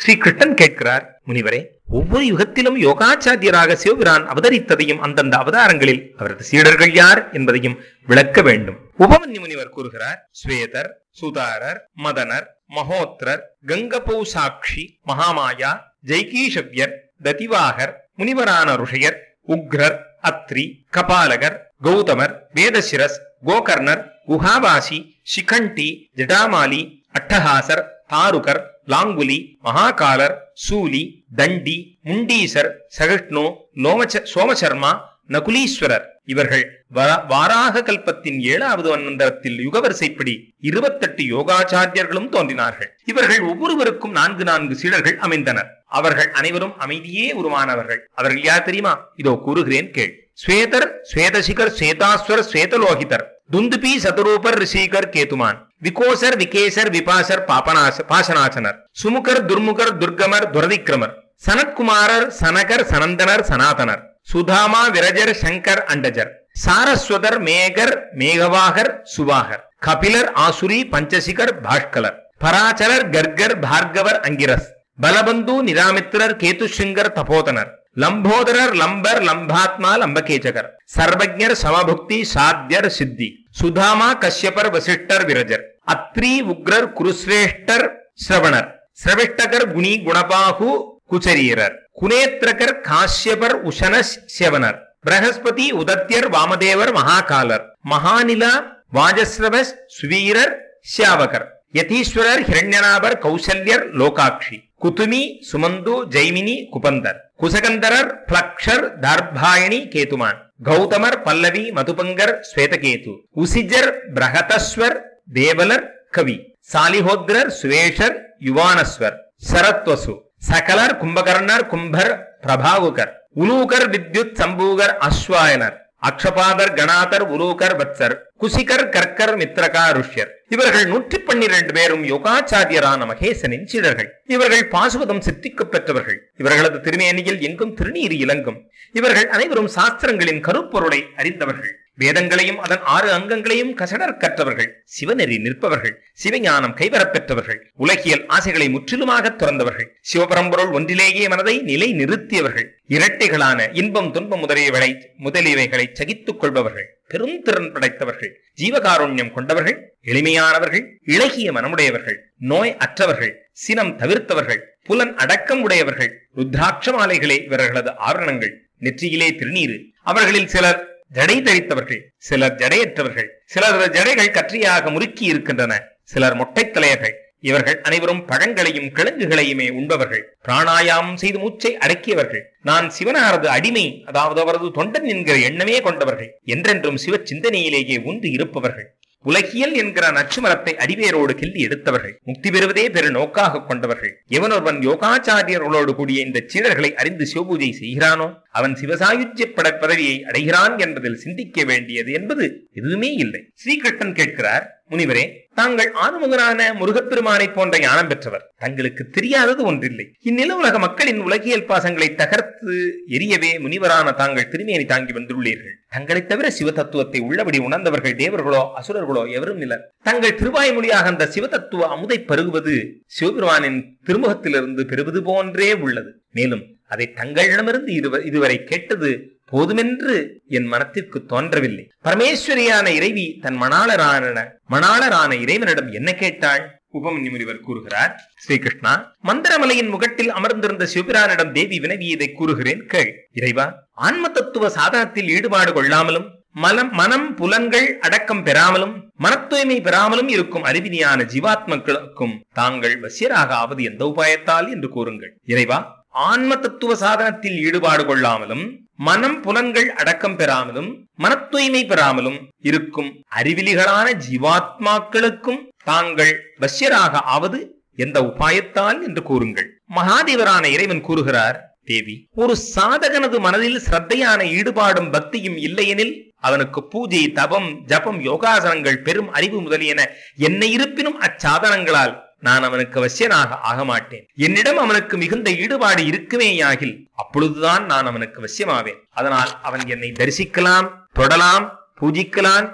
ஸ்ரீ கிருஷ்ணன் கேட்கிறார், முனிவரே, ஒவ்வொரு யுகத்திலும் யோகாச்சாரியராக சிவபிரான் அவதரித்ததையும் அந்தந்த அவதாரங்களில் அவரது சீடர்கள் யார் என்பதையும் விளக்க வேண்டும். உபமன்யு முனிவர் கூறுகிறார், ஸ்வேதர், சுதாரர், மதனர், மகோத்ரர், கங்கபௌசாட்சி, மகாமாயா, ஜெய்கீஷவ்யர், ததிவாகர், முனிவரான ருஷயர், உக்ரர், அத்ரி, கபாலகர், கௌதமர், வேதசிரஸ், கோகர்ணர், குஹாவாசி, சிகண்டி, ஜடாமாலி, அட்டஹாசர், தாருகர், லாங்குலி, மகாகாலர், சூலி, தண்டி, முண்டீசர், சகிஷ்ணு, சோமசர்மா, நகுலீஸ்வரர் இவர்கள் வாராக கல்பத்தின் 7வது மன்வந்தரத்தில் யுகவரிசைப்படி 28 யோகாச்சாரியர்களும் தோன்றினார்கள். இவர்கள் ஒவ்வொருவருக்கும் 4 சீடர்கள் அமைந்தனர். அவர்கள் அனைவரும் அமைதியே உருவானவர்கள். அவர்கள் யார் தெரியுமா? இதோ கூறுகிறேன் கேள். ஸ்வேதர், ஸ்வேதசிகர், ஸ்வேதாஸ்வர், ஸ்வேதலோகிதர், துந்துபி, சதுரூபர், ரிஷிகர், கேதுமான், விகோசர், விகேசர், விபாசர், பாசனாசனர், சுமுகர், துர்முகர், துர்கமர், துரதிக்ரமர், சனத்குமாரர், சனகர், சனந்தனர், சனாதனர், சுதாமா, விரஜர், சங்கர், அண்டஜர், சாரஸ்வதர், மேகர், மேகவாகர், சுவாகர், கபிலர், ஆசுரி, பஞ்சசிகர், பாஷ்கலர், பராச்சரர், கர்கர், பார்கவர், அங்கிரஸ், பலபந்து, நிராமித்திரர், கேதுசிங்கர், தபோதனர், லம்போதரர், லம்பர், லம்பாத்மா, லம்பகேச்சகர், சர்வஜர், சமபுக்தி, சாத்யர், சித்தி, சுதாமா, கஷ்யபர், வசிஷ்டர், விரஜர், அத்ரி, உக்ரர், குருஸ்ரேஷ்டர், ஸ்ரவணர், ஸ்ரவிஷ்டகர், குணி, குணபாகு, குச்சரியரர், குனேத்ரகர், காஷ்யபர், உஷனஸ், செவனர், பிரகஸ்பதி, உதத்யர், வாமதேவர், மகாகாலர், மகாநிலா, வாஜஸ்ரவஸ், சுவீரர், ஷியாவகர், யதீஸ்வரர், ஹிரண்யநாபர், கௌசல்யர், லோகாட்சி, குதுமி, சுமந்து, ஜெய்மினி, குபந்தர், குசகந்தரர், பிளக்ஷர், தர்பாயணி, கேதுமான், கௌதமர், பல்லவி, மதுபங்கர், ஸ்வேதகேது, உசிஜர், பிரகதஸ்வர், தேவலர், கவி, சாலிஹோத்ரர், சுவேஷர், யுவானஸ்வர், சரத்வசு, சகலர், கும்பகர்ணர், கும்பர், பிரபாவுகர், உலூகர், வித்யுத், சம்பூகர், அஸ்வாயனர், அக்ஷபாதர், கணாதர், உலூகர், வத்சர், குசிகர், கர்கர், மித்ரகா, ருஷ்யர். இவர்கள் 112 பேரும் யோகாச்சாரியரான மகேசனின் சீடர்கள். இவர்கள் பாசுவதம் சித்திக்கு பெற்றவர்கள். இவர்களது திருமேனியில் எங்கும் திருநீர் இலங்கும். இவர்கள் அனைவரும் சாஸ்திரங்களின் கருப்பொருளை அறிந்தவர்கள். வேதங்களையும் அதன் 6 அங்கங்களையும் கசடர் கற்றவர்கள். சிவநெறி நிற்பவர்கள். சிவஞானம் கைவரப் பெற்றவர்கள். உலகியல் ஆசைகளை முற்றிலுமாக துறந்தவர்கள். சிவபரம்பொருள் ஒன்றிலேயே மனதை நிலை நிறுத்தியவர்கள். இரட்டைகளான இன்பம், துன்பம் முதலியவைகளை சகித்துக் கொள்பவர்கள். பெரும் திறன் படைத்தவர்கள். ஜீவகாருண்யம் கொண்டவர்கள். எளிமையானவர்கள். இளகிய மனமுடையவர்கள். நோய் அற்றவர்கள். சினம் தவிர்த்தவர்கள். புலன் அடக்கம் உடையவர்கள். ருத்ராட்ச மாலைகளே இவர்களது ஆவரணங்கள். நெற்றியிலே திருநீரு. அவர்களில் சிலர் ஜடை தரித்தவர்கள், சிலர் ஜடையற்றவர்கள். சிலர் ஜடைகள் கற்றியாக முறுக்கி இருக்கின்றன. சிலர் மொட்டைத்தலையர்கள். இவர்கள் அனைவரும் பழங்களையும் கிழங்குகளையுமே உண்பவர்கள். பிராணாயாமம் செய்து மூச்சை அடக்கியவர்கள். நான் சிவனாரது அடிமை, அதாவது அவரது தொண்டன் என்கிற எண்ணமே கொண்டவர்கள். என்றென்றும் சிவ சிந்தனையிலேயே ஊன்றி இருப்பவர்கள். உலகியல் என்கிற நச்சுமரத்தை அடிவேரோடு கிள்ளி எடுத்தவர்கள். முக்தி பெறுவதே பெரு நோக்காக கொண்டவர்கள். எவனொருவன் யோகாச்சாரியர்களோடு கூடிய இந்த சீடர்களை அறிந்து சிவபூஜை செய்கிறானோ அவன் சிவசாயுஜ்ய பதவியை அடைகிறான் என்பதில் சிந்திக்க வேண்டியது என்பது எதுவுமே இல்லை. ஸ்ரீகிருஷ்ணன் கேட்கிறார், முனிவரே, தாங்கள் ஆறுமுகனான முருகப்பெருமானை போன்ற ஞானம் பெற்றவர். தங்களுக்கு தெரியாதது ஒன்றில்லை. இந்நில உலக மக்களின் உலகியல் பாசங்களை தகர்த்து எரியவே முனிவரான தாங்கள் திருமேனி தாங்கி வந்துள்ளீர்கள். தங்களை தவிர சிவ தத்துவத்தை உள்ளபடி உணர்ந்தவர்கள் தேவர்களோ அசுரர்களோ எவரும் இல்லர். தங்கள் திருவாய்மொழியாக அந்த சிவ தத்துவ அமுதை பருகுவது சிவபெருமானின் திருமுகத்திலிருந்து பெறுவது போன்றே உள்ளது. மேலும் அதை தங்களிடமிருந்து இதுவரை கேட்டது போதுமென்று என் மனத்திற்கு தோன்றவில்லை. பரமேஸ்வரியான இறைவி தன் மணாளரான இறைவனிடம் என்ன கேட்டாள்? உபமன்யு முனிவர் கூறுகிறார், ஸ்ரீகிருஷ்ணா, மந்திரமலையின் முகட்டில் அமர்ந்திருந்த சிவபிரானிடம் தேவி வினவியதை கூறுகிறேன் கேள். இறைவா, ஆன்ம தத்துவ சாதனத்தில் ஈடுபாடு கொள்ளாமலும் மனம் புலன்கள் அடக்கம் பெறாமலும் மனத்தூய்மை பெறாமலும் இருக்கும் அறிவினியான ஜீவாத்மக்களுக்கும் தாங்கள் வசியராக ஆவது எந்த உபாயத்தால் என்று கூறுங்கள். இறைவா, ஆன்ம தத்துவ சாதனத்தில் ஈடுபாடு கொள்ளாமலும் மனம் புலன்கள் அடக்கம் பெறாமலும் மனத்தூய்மை பெறாமலும் இருக்கும் அறிவிலிகளான ஜீவாத்மாக்களுக்கும் தாங்கள் வசியராக ஆவது எந்த உபாயத்தால் என்று கூறுங்கள். மகாதேவரான இறைவன் கூறுகிறார், தேவி, ஒரு சாதகனது மனதில் சிரத்தையான ஈடுபாடும் பக்தியும் இல்லையெனில் அவனுக்கு பூஜை, தபம், ஜபம், யோகாசனங்கள், பெரும் அறிவு முதலியன என்ன இருப்பினும் அச்சாதனங்களால் நான் அவனுக்கு வசியனாக ஆக மாட்டேன். என்னிடம் அவனுக்கு மிகுந்த ஈடுபாடு இருக்குமேயாகில் அப்பொழுதுதான் நான் அவனுக்கு வசியமாவேன். அதனால் அவன் என்னை தரிசிக்கலாம், தொடலாம், பூஜிக்கலாம்,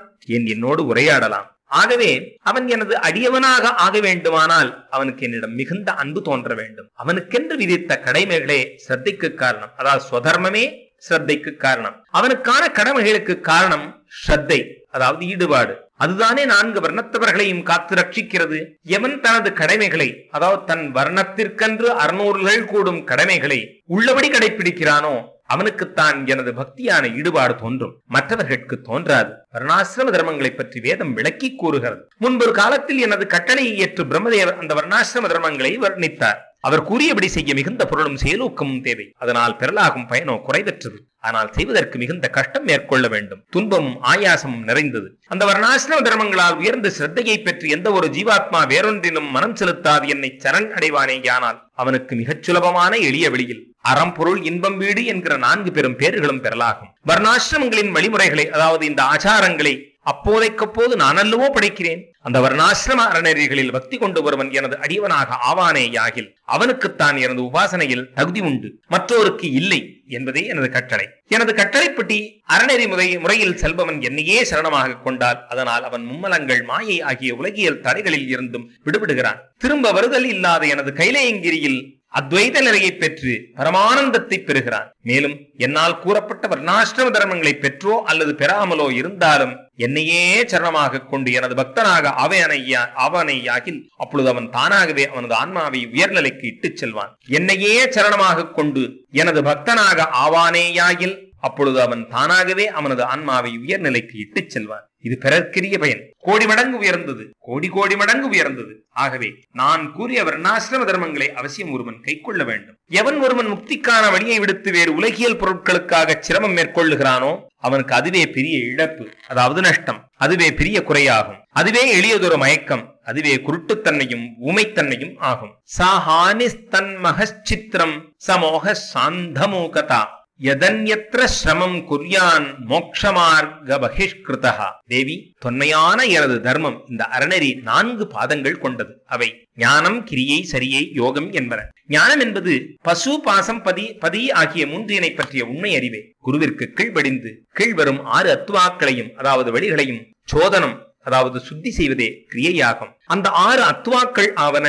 என்னோடு உரையாடலாம். ஆகவே அவன் எனது அடியவனாக ஆக வேண்டுமானால் அவனுக்கு என்னிடம் மிகுந்த அன்பு தோன்ற வேண்டும். அவனுக்கென்று விதித்த கடமைகளே சிரத்தைக்கு காரணம். அதாவது ஸ்வதர்மமே சிரத்தைக்கு காரணம். அவனுக்கான கடமைகளுக்கு காரணம் ஸ்ரத்தை, அதாவது ஈடுபாடு. அதுதானே 4 வர்ணத்தவர்களையும் காத்து ரட்சிக்கிறது. எவன் தனது கடமைகளை, அதாவது தன் வர்ணத்திற்கென்று 600 கூடும் கடமைகளை உள்ளபடி கடைபிடிக்கிறானோ அவனுக்குத்தான் எனது பக்தியான ஈடுபாடு தோன்றும், மற்றவர்களுக்கு தோன்றாது. வர்ணாசிரம தர்மங்களை பற்றி வேதம் விளக்கி கூறுகிறது. முன்பொரு காலத்தில் எனது கட்டளையை ஏற்று பிரம்மதேவர் அந்த வர்ணாசிரம தர்மங்களை வர்ணித்தார். அவர் கூறியபடி செய்ய மிகுந்த பொருளும் செயலூக்கமும் தேவை. அதனால் பெறலாகும் பயனோ குறைவற்றது. ஆனால் செய்வதற்கு மிகுந்த கஷ்டம் மேற்கொள்ள வேண்டும். துன்பமும் ஆயாசமும் நிறைந்தது. அந்த வர்ணாசிரம தர்மங்களால் உயர்ந்த சிரத்தையை பெற்று எந்த ஒரு ஜீவாத்மா வேறொன்றிலும் மனம் செலுத்தாது என்னை சரண் அடைவானேயானால் அவனுக்கு மிகச் சுலபமான எளிய வழியில் அறம், பொருள், இன்பம், வீடு என்கிற 4 பெரும் பேர்களும் பெறலாகும். வர்ணாசிரமங்களின் வழிமுறைகளை, அதாவது இந்த ஆச்சாரங்களை அப்போதைக்கப்போது நான் அல்லவோ படைக்கிறேன். அந்த வர்ணாசிரம அறநெறிகளில் பக்தி கொண்டு ஒருவன் எனது அடியவனாக ஆவானே யாகில் அவனுக்குத்தான் எனது உபாசனையில் தகுதி உண்டு, மற்றோருக்கு இல்லை என்பதே எனது கட்டளை. எனது கட்டளைப்பட்டி அறநெறி முறையில் செல்பவன் என்னையே சரணமாக கொண்டால் அதனால் அவன் மும்மலங்கள், மாயை ஆகிய உலகியல் தடைகளில் இருந்தும் விடுபடுகிறான். திரும்ப வருதல் இல்லாத எனது கைலையங்கிரியில் அத்வைத நிலையை பெற்று பரமானந்தத்தை பெறுகிறான். மேலும் என்னால் கூறப்பட்ட வர்ணாசிரம தர்மங்களை பெற்றோ அல்லது பெறாமலோ இருந்தாலும் என்னையே சரணமாக கொண்டு எனது பக்தனாக ஆவானையாகில் அப்பொழுது அவன் தானாகவே அவனது ஆன்மாவை உயர்நிலைக்கு இட்டுச் செல்வான். என்னையே சரணமாக கொண்டு எனது பக்தனாக ஆவானேயாகில் அப்பொழுது அவன் தானாகவே அவனது ஆன்மாவை உயர்நிலைக்கு இட்டுச் செல்வான். இது பிறர்க்கிரிய பயன். கோடி மடங்கு உயர்ந்தது, கோடி மடங்கு உயர்ந்தது. ஆகவே நான் கூறிய வர்ணாசிரம தர்மங்களை அவசியம் ஒருவன் கை கொள்ள வேண்டும். எவன் ஒருவன் முக்திக்கான வழியை விடுத்து வேறு உலகியல் பொருட்களுக்காக சிரமம் மேற்கொள்ளுகிறானோ அவனுக்கு அதுவே பெரிய இழப்பு, அதாவது நஷ்டம். அதுவே பெரிய குறையாகும். அதுவே எளியதொரு மயக்கம். அதுவே குருட்டுத்தன்மையும் ஊமைத்தன்மையும் ஆகும். சாஹானிஸ்தன் மகச்சித்திரம் சமோக சாந்தமூகதா யதன்யத்ர ஸ்ரமம் குர்யான் மோக்ஷமார்க பகிஷ்கிருதா. தேவி, தொன்மையான எனது தர்மம் இந்த அறநெறி 4 பாதங்கள் கொண்டது. அவை ஞானம், கிரியை, சரியை, யோகம் என்பன. ஞானம் என்பது பசு, பாசம், பதி ஆகிய 3 பற்றிய உண்மை அறிவே. குருவிற்கு கீழ்படிந்து கீழ்வரும் 6 அத்துவாக்களையும், அதாவது வழிகளையும் சோதனம், அதாவது சுத்தி செய்வதே கிரியையாகும். அந்த 6 அத்துவாக்கள் ஆவன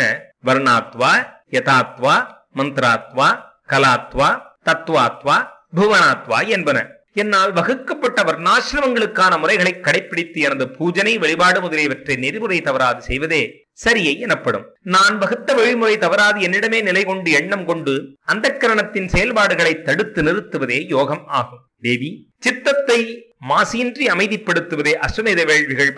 வர்ணாத்வா, யதாத்வா, மந்திராத்வா, கலாத்வா, தத்துவாத்வா, புவனாத்வா என்பன. என்னால் வகுக்கப்பட்ட வர்ணாசிரமங்களுக்கான முறைகளை கடைபிடித்து எனது பூஜனை, வழிபாடு முதலியவற்றை நெறிமுறை தவறாது செய்வதே சரியை எனப்படும். நான் வகுத்த வழிமுறை தவறாது என்னிடமே நிலை கொண்டு எண்ணம் கொண்டு அந்த கரணத்தின் செயல்பாடுகளை தடுத்து நிறுத்துவதே யோகம் ஆகும். தேவி, சித்தத்தை மாசின்றி அமைதிப்படுத்துவதே அஸ்வமேத வேள்விகள்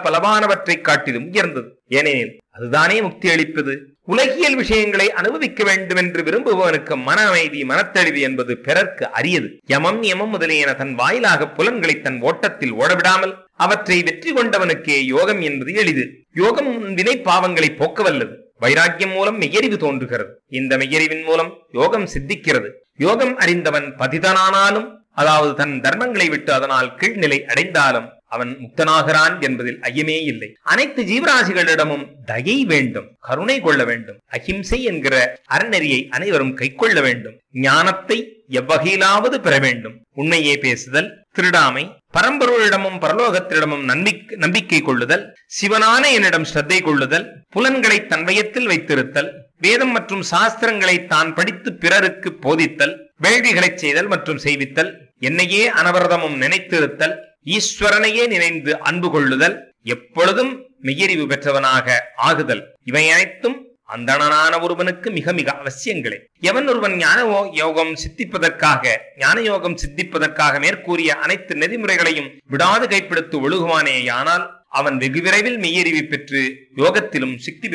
பலவானவற்றை காட்டிலும் உயர்ந்தது. ஏனெனில் அதுதானே முக்தி அளிப்பது. உலகியல் விஷயங்களை அனுபவிக்க வேண்டும் என்று விரும்புபவனுக்கு மன அமைதி, மனத்தெளிவு என்பது பிறர்க்கு அரியது. யமம், நியமம் முதலியன தன் வாயிலாக புலன்களை தன் ஓட்டத்தில் ஓடவிடாமல் அவற்றை வெற்றி கொண்டவனுக்கே யோகம் என்பது எளிது. யோகம் வினை பாவங்களை போக்கவல்லது. வைராக்கியம் மூலம் மெய்யறிவு தோன்றுகிறது. இந்த மெய்யறிவின் மூலம் யோகம் சித்திக்கிறது. யோகம் அறிந்தவன் பதிதனானாலும், அதாவது தன் தர்மங்களை விட்டு அதனால் கீழ்நிலை அடைந்தாலும் அவன் முக்தனாகிறான் என்பதில் ஐயமே இல்லை. அனைத்து ஜீவராசிகளிடமும் தயை வேண்டும், கருணை கொள்ள வேண்டும். அஹிம்சை என்கிற அறநெறியை அனைவரும் கை கொள்ள வேண்டும். ஞானத்தை எவ்வகையிலாவது பெற வேண்டும். உண்மையே பேசுதல், திருடாமை, பரம்பொருளிடமும் பரலோகத்திடமும் நம்பிக்கை கொள்ளுதல், சிவனான என்னிடம் ஸ்ரத்தை கொள்ளுதல், புலன்களை தன் வயத்தில் வைத்திருத்தல், வேதம் மற்றும் சாஸ்திரங்களை தான் படித்து பிறருக்கு போதித்தல், வேள்விகளை செய்தல் மற்றும் செய்வித்தல், என்னையே அனவரதமும் நினைத்திருத்தல், ஈஸ்வரனையே நினைந்து அன்பு கொள்ளுதல், எப்பொழுதும் மெய்யறிவு பெற்றவனாக ஆகுதல், இவை அனைத்தும் அந்தணனான ஒருவனுக்கு மிக மிக அவசியங்களே. எவன் ஒருவன் ஞான யோகம் சித்திப்பதற்காக மேற்கூறிய அனைத்து நெறிமுறைகளையும் விடாது கைப்பிடித்து ஒழுகுவானேயானால் அவன் வெகு விரைவில் மெய்யறிவு பெற்று யோகத்திலும் சித்தி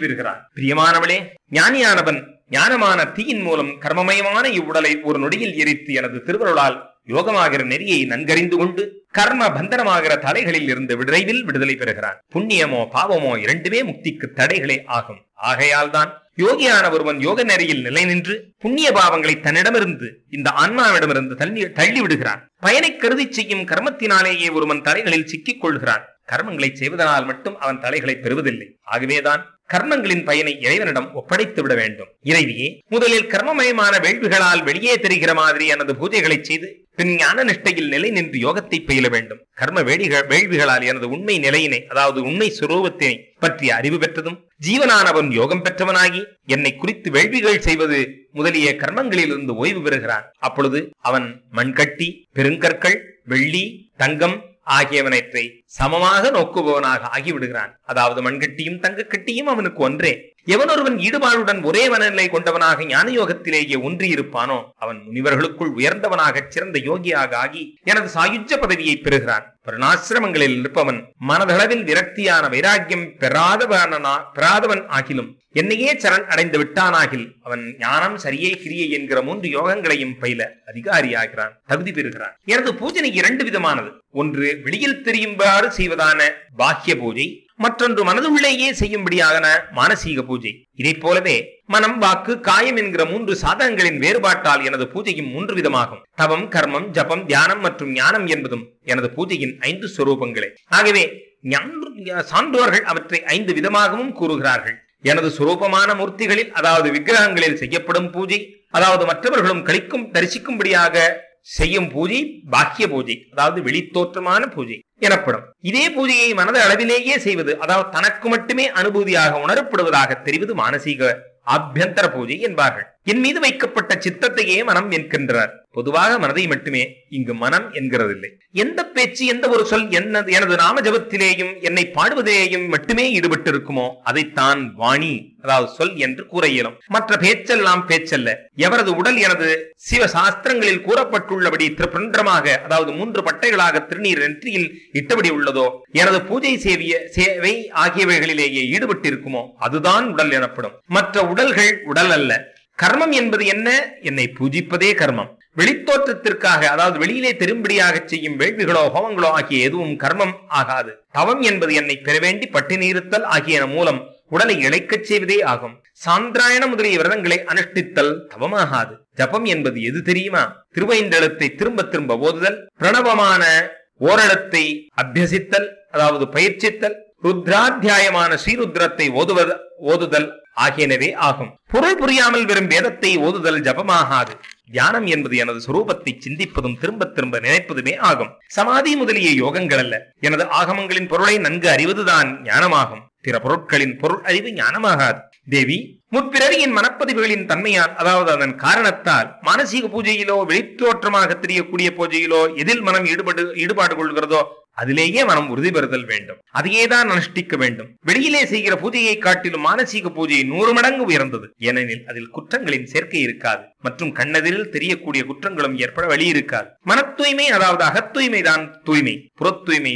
பெறுகிறான். பிரியமானவளே, ஞானியானவன் ஞானமான தீயின் மூலம் கர்மமயமான இவ்வுடலை ஒரு நொடியில் எரித்து எனது திருவருளால் யோகமாகிற நெறியை நன்கறிந்து கொண்டு கர்ம பந்தனமாகிற தடைகளில் இருந்து விரைவில் விடுதலை பெறுகிறான். புண்ணியமோ பாவமோ இரண்டுமே முக்திக்கு தடைகளே ஆகும். ஆகையால் தான் யோகியான ஒருவன் யோக நெறியில் நிலை நின்று புண்ணிய பாவங்களை தன்னிடமிருந்து, இந்த ஆன்மாவிடமிருந்து தள்ளி விடுகிறான். பயனை கருதி செய்யும் கர்மத்தினாலேயே ஒருவன் தலைகளில் சிக்கிக் கொள்கிறான். கர்மங்களை செய்வதனால் மட்டும் அவன் தலைகளை பெறுவதில்லை. ஆகவேதான் கர்மங்களின் பயனை இறைவனிடம் ஒப்படைத்து விட வேண்டும். இறைவியே, முதலில் கர்மமயமான வேள்விகளால் வெளியே தெரிகிற மாதிரி எனது பூஜைகளை செய்து பின் ஞான நிஷ்டையில் நிலை நின்று யோகத்தை பயில வேண்டும். கர்ம வேள்விகளால் எனது உண்மை நிலையினை, அதாவது உண்மை சுரூபத்தினை பற்றிய அறிவு பெற்றதும் ஜீவனானவன் யோகம் பெற்றவனாகி என்னை குறித்து வேள்விகள் செய்வது முதலிய கர்மங்களிலிருந்து ஓய்வு பெறுகிறான். அப்பொழுது அவன் மண்கட்டி, பெருங்கற்கள், வெள்ளி, தங்கம் ஆகியவனற்றை சமமாக நோக்குபவனாக ஆகிவிடுகிறான். அதாவது மண்கட்டியும் தங்கக்கட்டியும் அவனுக்கு ஒன்றே. எவனொருவன் ஈடுபாடுடன் ஒரே மனநிலை கொண்டவனாக ஞான யோகத்திலேயே ஒன்றியிருப்பானோ அவன் முனிவர்களுக்குள் உயர்ந்தவனாக சிறந்த யோகியாக ஆகி எனது சாயுஜ்ய பதவியை பெறுகிறான். வருணாசிரமங்களில் இருப்பவன் மனதளவில் விரக்தியான வைராக்கியம் பெறாதவன் ஆகிலும் என்னையே சரண் அடைந்து விட்டானாகில் அவன் ஞானம், சரியை, கிரியை என்கிற 3 யோகங்களையும் பயில அதிகாரியாகிறான், தகுதி பெறுகிறான். எனது பூஜனை 2 விதமானது. ஒன்று வெளியில் தெரியும்பாறு செய்வதான பாக்கிய பூஜை, மற்றொன்று மனதுள்ளேயே செய்யும்படியான மானசீக பூஜை. இதை போலவே மனம், வாக்கு, காயம் என்கிற 3 சாதகங்களின் வேறுபாட்டால் எனது பூஜையும் 3 விதமாகும். தவம், கர்மம், ஜபம், தியானம் மற்றும் ஞானம் என்பதும் எனது பூஜையின் 5 ஸ்வரூபங்களே. ஆகவே சான்றோர்கள் அவற்றை 5 விதமாகவும் கூறுகிறார்கள். எனது சுரூபமான மூர்த்திகளில், அதாவது விக்கிரகங்களில் செய்யப்படும் பூஜை, அதாவது மற்றவர்களும் கழிக்கும் தரிசிக்கும்படியாக செய்யும் பூஜை பாக்கிய பூஜை, அதாவது வெளித்தோற்றமான பூஜை எனப்படும். இதே பூஜையை மனத அளவிலேயே செய்வது, அதாவது தனக்கு மட்டுமே அனுபூதியாக உணரப்படுவதாக தெரிவது மானசீக ஆபியந்தர பூஜை என்பார்கள். என் மீது வைக்கப்பட்ட சித்தத்தையே மனம் என்கின்றனர். பொதுவாக மனதை மட்டுமே இங்கு மனம் என்கிறதில்லை. எந்த பேச்சு, எந்த ஒரு சொல் எனது நாம ஜபத்திலேயும் என்னை பாடுவதிலேயும் மட்டுமே ஈடுபட்டு இருக்குமோ அதைத்தான் வாணி, அதாவது சொல் என்று கூற இயலும். மற்ற பேச்செல்லாம் பேச்சல்ல. எவரது உடல் எனது சிவ சாஸ்திரங்களில் கூறப்பட்டுள்ளபடி திருப்பிரண்டமாக, அதாவது 3 பட்டைகளாக திருநீர் நெற்றியில் இட்டபடி உள்ளதோ, எனது பூஜை சேவை ஆகியவைகளிலேயே ஈடுபட்டிருக்குமோ அதுதான் உடல் எனப்படும். மற்ற உடல்கள் உடல் அல்ல. கர்மம் என்பது என்ன? என்னை பூஜிப்பதே கர்மம். வெளித்தோற்றத்திற்காக, அதாவது வெளியிலே தெரியும்படியாக செய்யும் வேள்விகளோ ஹோமங்களோ ஆகிய எதுவும் கர்மம் ஆகாது. தவம் என்பது என்னை பெற வேண்டி பட்டினி இருத்தல் ஆகியன மூலம் உடலை இழைக்கச் செய்வதே ஆகும். சாந்திராயண முதலிய விரதங்களை அனுஷ்டித்தல் தவமாகாது. ஜபம் என்பது எது தெரியுமா? திருவைந்தெழுத்தை திரும்ப திரும்ப ஓதுதல், பிரணவமான ஓரெழுத்தை அபியசித்தல், அதாவது பயிற்சித்தல், ருத்ராத்தியாயமான ஸ்ரீருத்ரத்தை ஓதுதல் ஆகியனவே ஆகும். பொருள் புரியாமல் வெறும் வேதத்தை ஓதுதல் ஜபமாகாது. தியானம் என்பது எனது சுரூபத்தை சிந்திப்பதும் திரும்ப திரும்ப நினைப்பதுமே ஆகும். சமாதி முதலிய யோகங்கள் அல்ல. எனது ஆகமங்களின் பொருளை நன்கு அறிவதுதான் ஞானமாகும். பிற பொருட்களின் பொருள் அறிவு ஞானமாகாது. தேவி, முற்பிறவியின் மனப்பதிவுகளின் தன்மையால், அதாவது அதன் காரணத்தால் மானசீக பூஜையிலோ வெளித்தோற்றமாக தெரியக்கூடிய பூஜையிலோ எதில் மனம் ஈடுபாடு கொள்கிறதோ அதிலேயே மனம் உறுதி பெறுதல் வேண்டும். அதையேதான் அனுஷ்டிக்க வேண்டும். வெளியிலே செய்கிற பூஜையை காட்டிலும் மானசீக பூஜை 100 மடங்கு உயர்ந்தது. ஏனெனில் அதில் குற்றங்களின் சேர்க்கை இருக்காது மற்றும் கண்ணெதிரில் தெரியக்கூடிய குற்றங்களும் ஏற்பட வழி இருக்காது. மன தூய்மை, அதாவது அகத்தூய்மை தான் தூய்மை. புறத்தூய்மை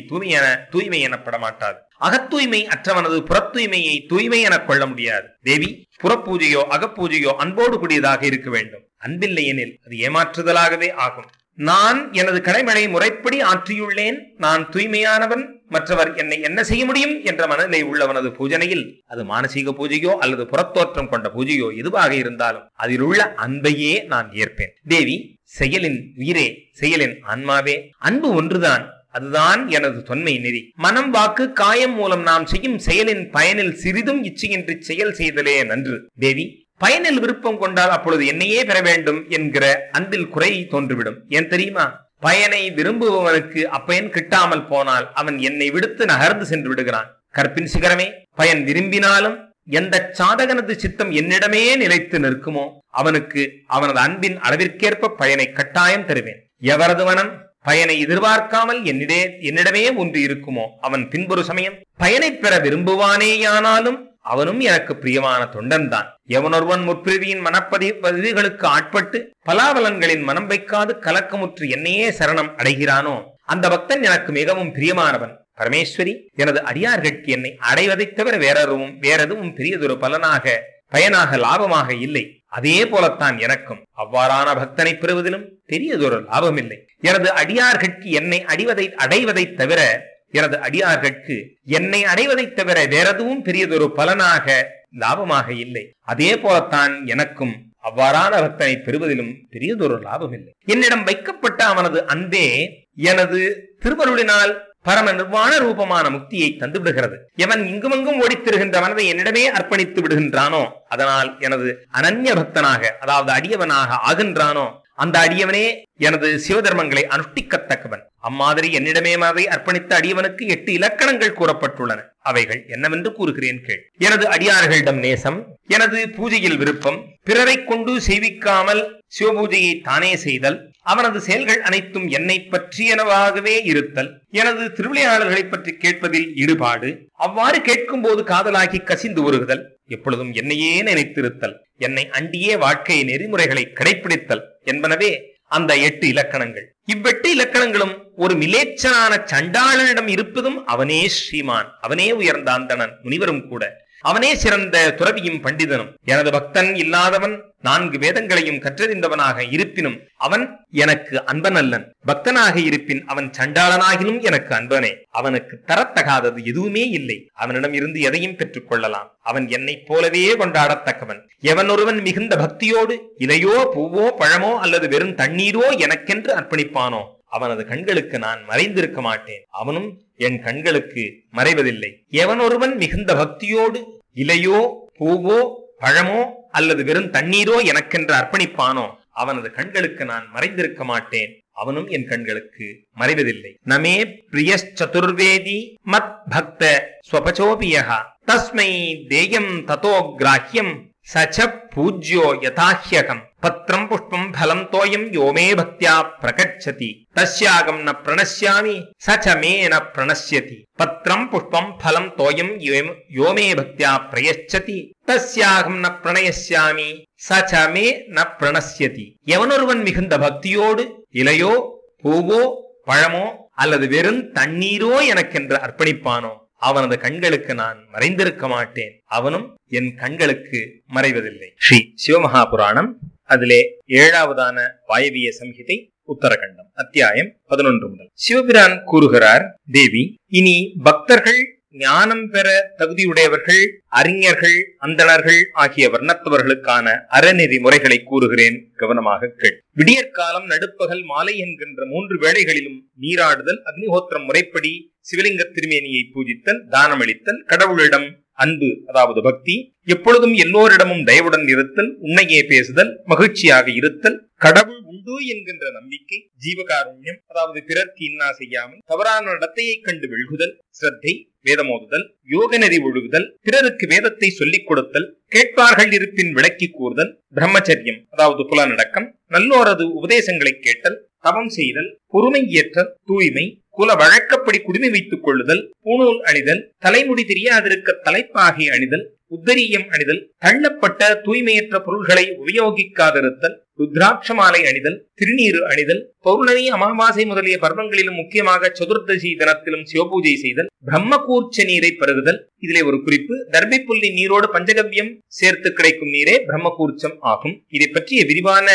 தூய்மை எனப்பட மாட்டாது. அகத்தூய்மை அற்றவனது புறத்தூய்மையை தூய்மை என கொள்ள முடியாது. தேவி, புறப்பூஜையோ அகப்பூஜையோ அன்போடு கூடியதாக இருக்க வேண்டும். அன்பில்லை எனில் அது ஏமாற்றுதலாகவே ஆகும். நான் எனது கடமையை முறைப்படி ஆற்றியுள்ளேன், நான் தூய்மையானவன், மற்றவர் என்னை என்ன செய்ய முடியும் என்ற மனநிலை உள்ளவனது பூஜனையில், அது மானசீக பூஜையோ அல்லது புறத்தோற்றம் கொண்ட பூஜையோ எதுவாக இருந்தாலும் அதில் உள்ள அன்பையே நான் ஏற்பேன். தேவி, செயலின் உயிரே, செயலின் ஆன்மாவே, அன்பு ஒன்றுதான். அதுதான் எனது தொன்மை நெறி. மனம், வாக்கு, காயம் மூலம் நாம் செய்யும் செயலின் பயனில் சிறிதும் இச்சையின்றி செயல் செய்தலே நன்று. தேவி, பயனில் விருப்பம் கொண்டால் அப்பொழுது என்னையே பெற வேண்டும் என்கிற அன்பில் குறை தோன்றிவிடும். ஏன் தெரியுமா? பயனை விரும்புபவனுக்கு அப்பயன் கிட்டாமல் போனால் அவன் என்னை விடுத்து நகர்ந்து சென்று விடுகிறான். கற்பின் சிகரமே, பயன் விரும்பினாலும் எந்த சாதகனது சித்தம் என்னிடமே நிலைத்து நிற்குமோ அவனுக்கு அவனது அன்பின் அளவிற்கேற்ப பயனை கட்டாயம் தருவேன். எவரது மனம் பயனை எதிர்பார்க்காமல் என்னிடமே ஒன்று இருக்குமோ அவன் பின்பொரு சமயம் பயனை பெற விரும்புவானேயானாலும் அவனும் எனக்கு பிரியமான தொண்டன் தான். எவனொருவன் முற்பிரிவியின் மனப்பதிவுகளுக்கு ஆட்பட்டு பலாபலன்களின் மனம் வைக்காது கலக்கமுற்று என்னையே சரணம் அடைகிறானோ அந்த பக்தன் எனக்கு மிகவும் பிரியமானவன். பரமேஸ்வரி, எனது அடியார்கட்கு என்னை அடைவதை தவிர வேறெதுவும் பெரியதொரு பயனாக லாபமாக இல்லை. அதே போலத்தான் எனக்கும் அவ்வாறான பக்தனை பெறுவதிலும் பெரியதொரு லாபம் இல்லை. எனது அடியார்கட்கு என்னை அடைவதை தவிர என்னை அடைவதை தவிர வேறெதுவும் பெரியதொரு பலனாக லாபமாக இல்லை. அதே போலத்தான் எனக்கும் அவ்வாறான பக்தனை பெறுவதிலும் பெரியதொரு லாபம் இல்லை. என்னிடம் வைக்கப்பட்ட அவனது அன்பே எனது திருவருளினால் பரம நிர்வாண ரூபமான முக்தியை தந்து விடுகிறது. எவன் இங்குமங்கும் ஓடித்திருகின்ற மனதை என்னிடமே அர்ப்பணித்து விடுகின்றானோ, அதனால் எனது அனன்ய பக்தனாக, அதாவது அடியவனாக ஆகின்றானோ, அந்த அடியவனே எனது சிவதர்மங்களை அனுஷ்டிக்கத்தக்கவன். அம்மாதிரி என்னிடமே அதை அர்ப்பணித்த அடியவனுக்கு 8 இலக்கணங்கள் கூறப்பட்டுள்ளன. அவைகள் என்னவென்று கூறுகிறேன் கேள். எனது அடியார்களிடம் நேசம், எனது பூஜையில் விருப்பம், பிறரை கொண்டு செய்விக்காமல் சிவபூஜையை தானே செய்தல், அவனது செயல்கள் அனைத்தும் என்னை பற்றியனவாகவே இருத்தல், எனது திருவிளையாடல்களை பற்றி கேட்பதில் ஈடுபாடு, அவ்வாறு கேட்கும் போது காதலாகி கசிந்து உருகுதல், எப்பொழுதும் என்னையே நினைத்திருத்தல், என்னை அண்டியே வாழ்க்கை நெறிமுறைகளை கடைபிடித்தல் என்பனவே அந்த 8 இலக்கணங்கள். இவ்8 இலக்கணங்களும் ஒரு மிலேச்சனான சண்டாளனிடம் இருப்பதும் அவனே ஸ்ரீமான், அவனே உயர்ந்த அந்தணன் முனிவரும் கூட, அவனே சிறந்த துறவியும் பண்டிதனும். எனது பக்தன் இல்லாதவன் 4 வேதங்களையும் கற்றறிந்தவனாக இருப்பினும் அவன் எனக்கு அன்பன் அல்லன். பக்தனாக இருப்பின் அவன் சண்டாளனாகினும் எனக்கு அன்பனே. அவனுக்கு தரத்தகாதது எதுவுமே இல்லை. அவனிடம் இருந்து எதையும் பெற்றுக் கொள்ளலாம். அவன் என்னை போலவே கொண்டாடத்தக்கவன். எவன் ஒருவன் மிகுந்த பக்தியோடு இலையோ பூவோ பழமோ அல்லது வெறும் தண்ணீரோ எனக்கென்று அர்ப்பணிப்பானோ அவனது கண்களுக்கு நான் மறைந்திருக்க மாட்டேன், அவனும் என் கண்களுக்கு மறைவதில்லை. எவன் ஒருவன் மிகுந்த பக்தியோடு இலையோ பூவோ பழமோ அல்லது வெறும் தண்ணீரோ எனக்கென்று அர்ப்பணிப்பானோ அவனது கண்களுக்கு நான் மறைந்திருக்க மாட்டேன், அவனும் என் கண்களுக்கு மறைவதில்லை. நமே பிரியச்சதுர்வேதி மத் பக்த ஸ்வபச்சோபியஹ தஸ்மை தேயம் ததோ கிராஹ்யம் சச்ச பூஜ்யோ யதாஹ்யகம் பத்ரம் புஷ்பம் பலம் தோயம் யோமே பக்தியா பிரகச்சதி தஸ்யாகம் ந பிரணஸ்யாமி சச்ச மே ந பிரணஸ்யதி பத்ரம் புஷ்பம் பலம் தோயம் யோமே பக்தியா பிரயச்சதி தஸ்யாகம் ந பிரணயஸ்யாமி சச்ச மே ந பிரணஸ்யதி. எவனொருவன் மிகுந்த பக்தியோடு இலையோ பூவோ பழமோ அல்லது வெறும் தண்ணீரோ எனக்கென்று அர்ப்பணிப்பானோ அவனது கண்களுக்கு நான் மறைந்திருக்க மாட்டேன், அவனும் என் கண்களுக்கு மறைவதில்லை. ஸ்ரீ சிவமகாபுராணம் அதிலே 7வதான வாயவிய சம்ஹிதை உத்தரகண்டம் அத்தியாயம் 11 முதல். சிவபிரான் கூறுகிறார், தேவி, இனி பக்தர்கள் ஞானம் பெற தகுதியுடையவர்கள், அறிஞர்கள், அந்தணர்கள் ஆகிய வர்ணத்தவர்களுக்கான அறநெறி முறைகளை கூறுகிறேன், கவனமாக கேள். விடியற்காலம், நடுப்பகல், மாலை என்கின்ற 3 வேளைகளிலும் நீராடுதல், அக்னிஹோத்திரம் முறைப்படி சிவலிங்க திருமேனியை பூஜித்தல், தானமளித்தல், கடவுளிடம் அன்பு அதாவது பக்தி, எப்பொழுதும் எல்லோரிடமும் தயவுடன் இருத்தல், உண்மையே பேசுதல், மகிழ்ச்சியாக இருத்தல், கடவுள் உண்டு என்கின்ற நம்பிக்கை, ஜீவகாருண்யம் அதாவது பிறர்க்கு இன்னா செய்யாமல், தவறான நடத்தையை கண்டு வெல்குதல், சிரத்தை, வேதமோதுதல், யோக நெறி ஒழுகுதல், பிறருக்கு வேதத்தை சொல்லிக் கொடுத்தல், கேட்பார்கள் இருப்பின் விளக்கி கூறுதல், பிரம்மச்சரியம் அதாவது புலனடக்கம், நல்லோரது உபதேசங்களை கேட்டல், தவம் செய்தல், பொறுமை ஏற்றல், தூய்மை, குல வழக்கப்படி குடிமை வைத்துக் கொள்ளுதல், பூணூல் அணிதல், தலைமுடி தெரியாதிருக்க தலைப்பாகி அணிதல், உத்தரீயம் அணிதல், தள்ளப்பட்ட தூய்மையற்ற பொருள்களை உபயோகிக்காதிருத்தல், ருத்ராட்ச மாலை அணிதல், திருநீரு அணிதல், பௌர்ணமி, அமாவாசை முதலிய பர்வங்களிலும் முக்கியமாக சதுர்தசி தினத்திலும் சிவபூஜை செய்தல், பிரம்மகூர்ச்ச நீரை பருகுதல். இதிலே ஒரு குறிப்பு, தர்பை புள்ளி நீரோடு பஞ்சகவ்யம் சேர்த்து கிடைக்கும் நீரே பிரம்மகூர்ச்சம் ஆகும். இதை பற்றிய விரிவான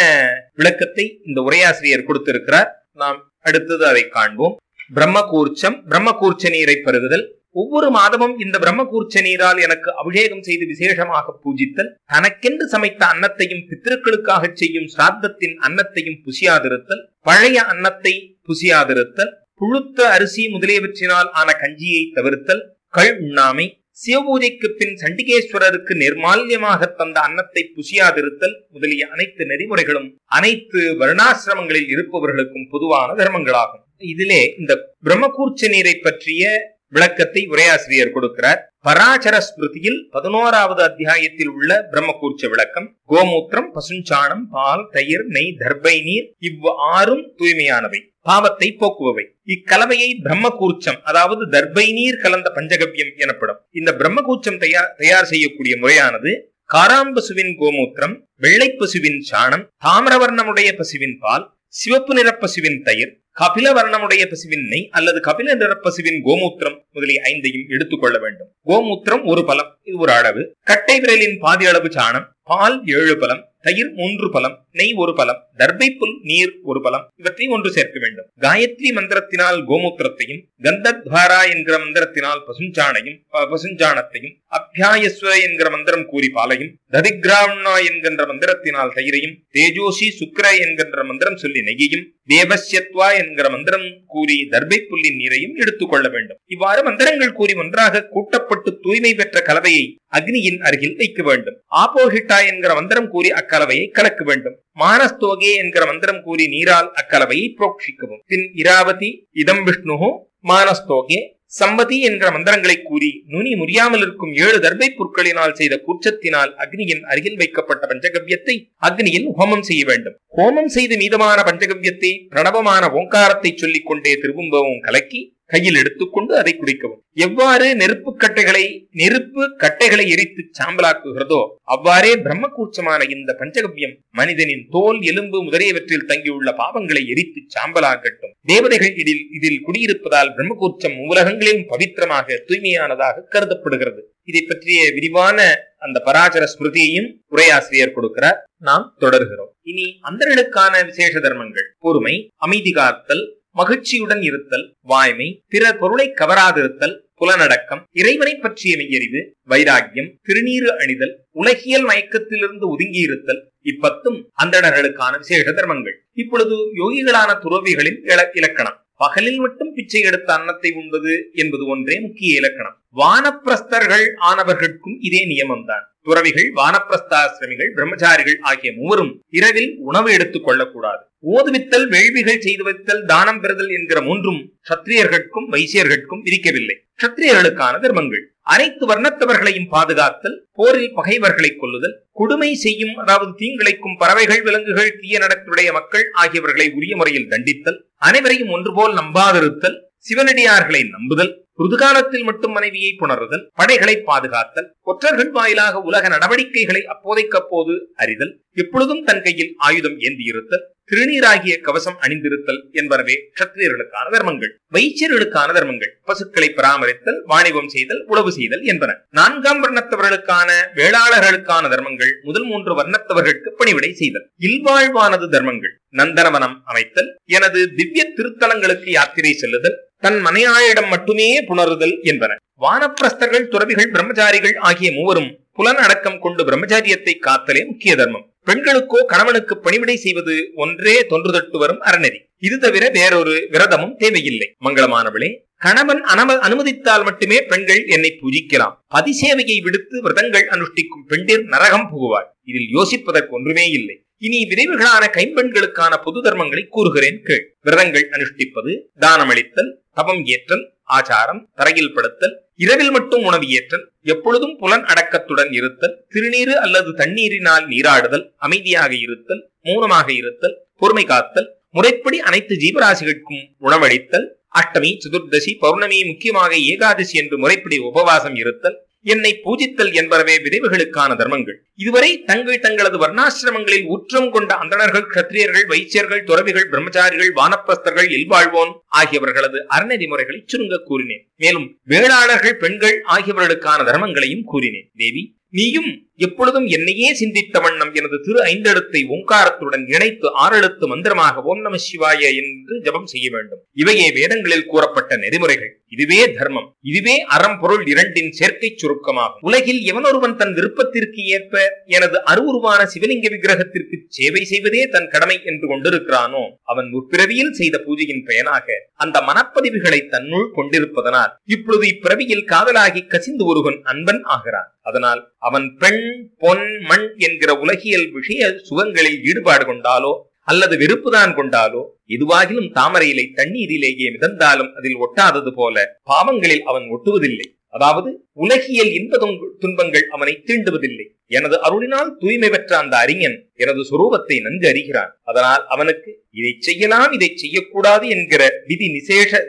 விளக்கத்தை இந்த உரையாசிரியர் கொடுத்திருக்கிறார். நாம் அடுத்தது அதை காண்போம். பிரம்மகூர்ச்சம், பிரம்மகூர்ச்ச நீரை பருகுதல். ஒவ்வொரு மாதமும் இந்த பிரம்மகூர்ச்ச நீரால் எனக்கு அபிஷேகம் செய்து விசேஷமாக பூஜித்தல், தனக்கென்று சமைத்த அன்னத்தையும் பித்திருக்களுக்காக செய்யும் சிராத்தத்தின் அன்னத்தையும் புசியாதிருத்தல், பழைய அன்னத்தை புசியாதிருத்தல், புழுத்த அரிசி முதலியவற்றினால் ஆன கஞ்சியை தவிர்த்தல், கள் உண்ணாமை, சிவபூஜைக்கு பின் சண்டிகேஸ்வரருக்கு நிர்மால்யமாக தந்த அன்னத்தை புசியாதிருத்தல் முதலிய அனைத்து நெறிமுறைகளும் அனைத்து வர்ணாசிரமங்களில் இருப்பவர்களுக்கும் பொதுவான தர்மங்களாகும். இதிலே இந்த பிரம்மகூர்ச்ச நீரை பற்றிய விளக்கத்தை உரையாசிரியர் கொடுக்கிறார். பராசர ஸ்மிருதியில் 11வது அத்தியாயத்தில் உள்ள பிரம்மகூர்ச்ச விளக்கம், கோமூத்திரம், பசுஞ்சாணம், பால், தயிர், நெய், தர்பை நீர் இவ் 6ம் தூய்மையானவை, பாவத்தை போக்குபவை. இக்கலவையை பிரம்மகூர்ச்சம் அதாவது தர்பை நீர் கலந்த பஞ்சகவ்யம் எனப்படும். இந்த பிரம்மகூர்ச்சம் தயார் செய்யக்கூடிய முறையானது காராம்பசுவின் கோமூத்திரம், வெள்ளை பசுவின் சாணம், தாமிரவர்ணமுடைய பசுவின் பால், சிவப்பு நிற பசுவின் தயிர், கபில வர்ணமுடைய பசுவின் நெய் அல்லது கபில நிற பசுவின் கோமூத்திரம் முதலிய 5ஐயும் எடுத்துக் கொள்ள வேண்டும். கோமூத்திரம் 1 பலம், இது ஒரு அளவு. கட்டை விரலின் பாதி அளவு சாணம், பால் 7 பலம், தயிர் 3 பலம், நெய் 1 பலம், தர்பை புல் நீர் 1 பலம், இவற்றை ஒன்று சேர்க்க வேண்டும். காயத்ரி மந்திரத்தினால் கோமூத்திரத்தையும், கந்தத்வாரா என்கிற மந்திரத்தினால் பசுஞ்சாணத்தையும், அபியாயஸ்வர என்கிற மந்திரம் கூறி பாலையும், ததிகிராவணா என்கின்ற மந்திரத்தினால் தயிரையும், தேஜோசி சுக்ர என்கின்ற மந்திரம் சொல்லி நெய்யையும், தேவஸ்யத்வா என்கிற மந்திரம் கூறி தர்பை புல்லின் நீரையும் எடுத்துக் கொள்ள வேண்டும். இவ்வாறு மந்திரங்கள் கூறி ஒன்றாக கூட்டப்பட்டு தூய்மை பெற்ற கலவையை அக்னியின் அருகில் வைக்க வேண்டும். ஆபோஹிட்டா என்கிற மந்திரம் கூறி அக்கலவையை கலக்க வேண்டும். மானஸ்தோகே என்கிற மந்திரம் கூறி நீரால் அக்கலவையை புரோக்ஷிக்கவும். பின் இராவதி இதம் விஷ்ணு மானஸ்தோகே சம்பதி என்கிற மந்திரங்களை கூறி நுனி முறியாமல் இருக்கும் 7 தர்பை புற்களினால் செய்த கூர்ச்சத்தினால் அக்னியின் அருகில் வைக்கப்பட்ட பஞ்சகவ்யத்தை அக்னியில் ஹோமம் செய்ய வேண்டும். ஹோமம் செய்து மீதமான பஞ்சகவ்யத்தை பிரணவமான ஓங்காரத்தை சொல்லிக் கொண்டே திரும்பவும் கலக்கி கையில் எடுத்துக்கொண்டு அதை குடிக்கவும். எவ்வாறு நெருப்பு கட்டைகளை எரித்து சாம்பலாக்குகிறதோ அவ்வாறே பிரம்மகூர்ச்சமான இந்த பஞ்சகவ்யம் மனிதனின் தோல், எலும்பு முதலியவற்றில் தங்கியுள்ள பாவங்களை எரித்து சாம்பலாக்கட்டும். தேவதைகள் இதில் குடியிருப்பதால் பிரம்மகூர்ச்சம் உலகங்களிலும் பவித்திரமாக தூய்மையானதாக கருதப்படுகிறது. இதை பற்றிய விரிவான அந்த பராசர ஸ்மிருதியையும் உரையாசிரியர் கொடுக்கிறார். நாம் தொடர்கிறோம். இனி அந்தணர்களுக்கான விசேஷ தர்மங்கள்: பொறுமை, அமைதி காத்தல், மகிழ்ச்சியுடன் இருத்தல், வாய்மை, பிறர் பொருளை கவராதிருத்தல், புலனடக்கம், இறைவனை பற்றிய மெய்யறிவு, வைராக்கியம், திருநீறு அணிதல், உலகியல் மயக்கத்திலிருந்து ஒதுங்கி இருத்தல், இப்பத்தும் அந்தணர்களுக்கான விசேஷ தர்மங்கள். இப்பொழுது யோகிகளான துறவிகளின் இலக்கணம். பகலில் மட்டும் பிச்சை எடுத்த அன்னத்தை உண்பது என்பது ஒன்றே முக்கிய இலக்கணம். வானப்பிரஸ்தர்கள் ஆனவர்களுக்கும் இதே நியமம்தான். துறவிகள், வானப்பிரஸ்தாசிரமிகள், பிரம்மச்சாரிகள் ஆகிய மூவரும் இரவில் உணவு எடுத்துக் கொள்ளக்கூடாது. ஓதுவித்தல், வேள்விகள் செய்து வைத்தல், தானம் பெறுதல் என்கிற மூன்றும் சத்திரியர்களுக்கும் வைசியர்களுக்கும் விதிக்கவில்லை. சத்திரியர்களுக்கான தர்மங்கள்: அனைத்து வர்ணத்தவர்களையும் பாதுகாத்தல், போரில் பகைவர்களை கொல்லுதல், கொடுமை செய்யும் அதாவது தீங்கிழைக்கும் பறவைகள், விலங்குகள், தீய நடத்துடைய மக்கள் ஆகியவர்களை உரிய முறையில் தண்டித்தல், அனைவரையும் ஒன்றுபோல் நம்பாதிருத்தல், சிவனடியார்களை நம்புதல், ருதுகாலத்தில் மட்டும் மனைவியை புணருதல், படைகளை பாதுகாத்தல், ஒற்றர்கள் வாயிலாக உலக நடவடிக்கைகளை அப்போதைக்கப்போது அறிதல், எப்பொழுதும் தன் கையில் ஆயுதம் ஏந்தியிருத்தல், திருநீராகிய கவசம் அணிந்திருத்தல் என்பனவே சத்திரியர்களுக்கான தர்மங்கள். வைச்சியர்களுக்கான தர்மங்கள்: பசுக்களை பராமரித்தல், வாணிபம் செய்தல், உழவு செய்தல் என்பன. 4ஆம் வர்ணத்தவர்களுக்கான வேளாளர்களுக்கான தர்மங்கள்: முதல் 3 வர்ணத்தவர்களுக்கு பணிவிடை செய்தல். இல்வாழ்வானது தர்மங்கள்: நந்தனவனம் அமைத்தல், எனது திவ்ய திருத்தலங்களுக்கு யாத்திரை செல்லுதல், தன் மனையாளிடம் மட்டுமே புணருதல் என்பன. வானப்பிரஸ்தர்கள், துறவிகள், பிரம்மச்சாரிகள் ஆகிய மூவரும் புலன் அடக்கம் கொண்டு பிரம்மச்சாரியத்தை காத்தலே முக்கிய தர்மம். பெண்களுக்கோ கணவனுக்கு பணிவிடை செய்வது ஒன்றே தொன்று தொட்டு வரும் அறநெறி. இது தவிர வேறொரு விரதமும் தேவையில்லை. மங்களமானவளே, கணவன் அனுமதித்தால் மட்டுமே பெண்கள் என்னை பூஜிக்கலாம். பதிசேவையை விடுத்து விரதங்கள் அனுஷ்டிக்கும் பெண்டிர் நரகம் புகுவார். இதில் யோசிப்பதற்கு ஒன்றுமே இல்லை. இனி விரைவுகளான கைம்பெண்களுக்கான பொது தர்மங்களை கூறுகிறேன் கேள். விரதங்கள் அனுஷ்டிப்பது, தானம் அளித்தல், தபம் ஏற்றல், ஆச்சாரம், தரையில் படுத்தல், இரவில் மட்டும் உணவு ஏற்றல், எப்பொழுதும் புலன் அடக்கத்துடன் இருத்தல், திருநீரு அல்லது தண்ணீரினால் நீராடுதல், அமைதியாக இருத்தல், மௌனமாக இருத்தல், பொறுமை காத்தல், முறைப்படி அனைத்து ஜீவராசிகளுக்கும் உணவளித்தல், அஷ்டமி, சதுர்தசி, பௌர்ணமி, முக்கியமாக ஏகாதசி என்று முறைப்படி உபவாசம் இருத்தல், என்னை பூஜித்தல் என்பனவே விரைவுகளுக்கான தர்மங்கள். இதுவரை தங்களது வர்ணாசிரமங்களில் ஊற்றம் கொண்ட அந்தணர்கள், கத்திரியர்கள், வைசியர்கள், துறவிகள், பிரம்மச்சாரிகள், வானப்பிரஸ்தர்கள், இல்வாழ்வோன் ஆகியவர்களது அறநெறி முறைகளை சுருங்க கூறினேன். மேலும் வேளாளர்கள், பெண்கள் ஆகியவர்களுக்கான தர்மங்களையும் கூறினேன். தேவி, நீயும் எப்பொழுதும் என்னையே சிந்தித்த வண்ணம் எனது திரு 5 எழுத்தை ஓங்காரத்துடன் இணைத்து 6 எழுத்து மந்திரமாக ஓம் நம சிவாய என்று ஜபம் செய்ய வேண்டும். இவையே வேதங்களில் கூறப்பட்ட நெறிமுறைகள். இதுவே தர்மம். இதுவே அறம் பொருள் இரண்டின் சேர்க்கை சுருக்கமாகும். உலகில் எவனொருவன் தன் விருப்பத்திற்கு ஏற்ப எனது அருவுருவான சிவலிங்க விக்கிரகத்திற்கு சேவை செய்வதே தன் கடமை என்று கொண்டிருக்கிறானோ அவன் முற்பிறவியில் செய்த பூஜையின் பயனாக அந்த மனப்பதிவுகளை தன்னுள் கொண்டிருப்பதனால் இப்பொழுது இப்பிறவியில் காதலாகி கசிந்து ஒருவன் அன்பன் ஆகிறான். அதனால் அவன் பெண், பொன், மண் என்கிற உலகியல் விஷய சுகங்களில் ஈடுபாடு கொண்டாலோ அல்லது வெறுப்புதான் கொண்டாலோ எதுவாகிலும் தாமரையிலை தண்ணீரிலேயே மிதந்தாலும் அதில் ஒட்டாதது போல பாவங்களில் அவன் ஒட்டுவதில்லை. அதாவது உலகியல் இன்ப துன்பங்கள் அவனை தீண்டுவதில்லை. எனது அருளினால் தூய்மை பெற்ற அந்த அறிஞன் எனது சுரூபத்தை நன்கு அறிகிறான். அதனால் அவனுக்கு இதை செய்யலாம், இதை செய்யக்கூடாது என்கிற விதி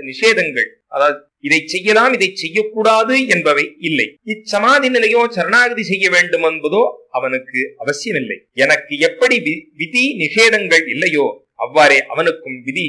நிஷேதங்கள், அதாவது இதை செய்யலாம், இதை செய்யக்கூடாது என்பவை இல்லை. இச்சமாதி நிலையோ சரணாகதி செய்ய வேண்டும் என்பதோ அவனுக்கு அவசியமில்லை. எனக்கு எப்படி விதி நிஷேதங்கள் இல்லையோ அவ்வாறே அவனுக்கும் விதி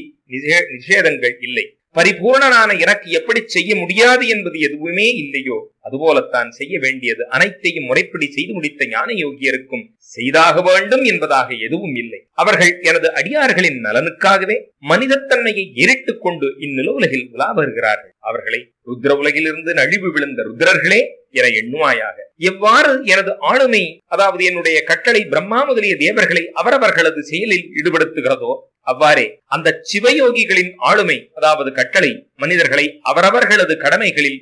நிஷேதங்கள் இல்லை. பரிபூர்ணனான எனக்கு எப்படி செய்ய முடியாது என்பது எதுவுமே இல்லையோ அதுபோலத்தான் செய்ய வேண்டியது அனைத்தையும் முறைப்படி செய்து முடித்த ஞான யோகியருக்கும் செய்தாக வேண்டும் என்பதாக எதுவும் இல்லை. அவர்கள் எனது அடியார்களின் நலனுக்காகவே மனிதத்தன்மையை ஏறிட்டுக் கொண்டு இந்நில உலகில் உலா வருகிறார்கள். அவர்களை ருத்ர உலகிலிருந்து நழிவு விழுந்த ருத்ரர்களே என எண்ணுவாயாக. எவ்வாறு எனது ஆளுமை, அதாவது என்னுடைய கட்டளை பிரம்மா முதலிய தேவர்களை அவரவர்களது செயலில் ஈடுபடுத்துகிறதோ அவ்வாறே அந்த சிவயோகிகளின் ஆளுமை, அதாவது கட்டளை மனிதர்களை அவரவர்களது கடமைகளில்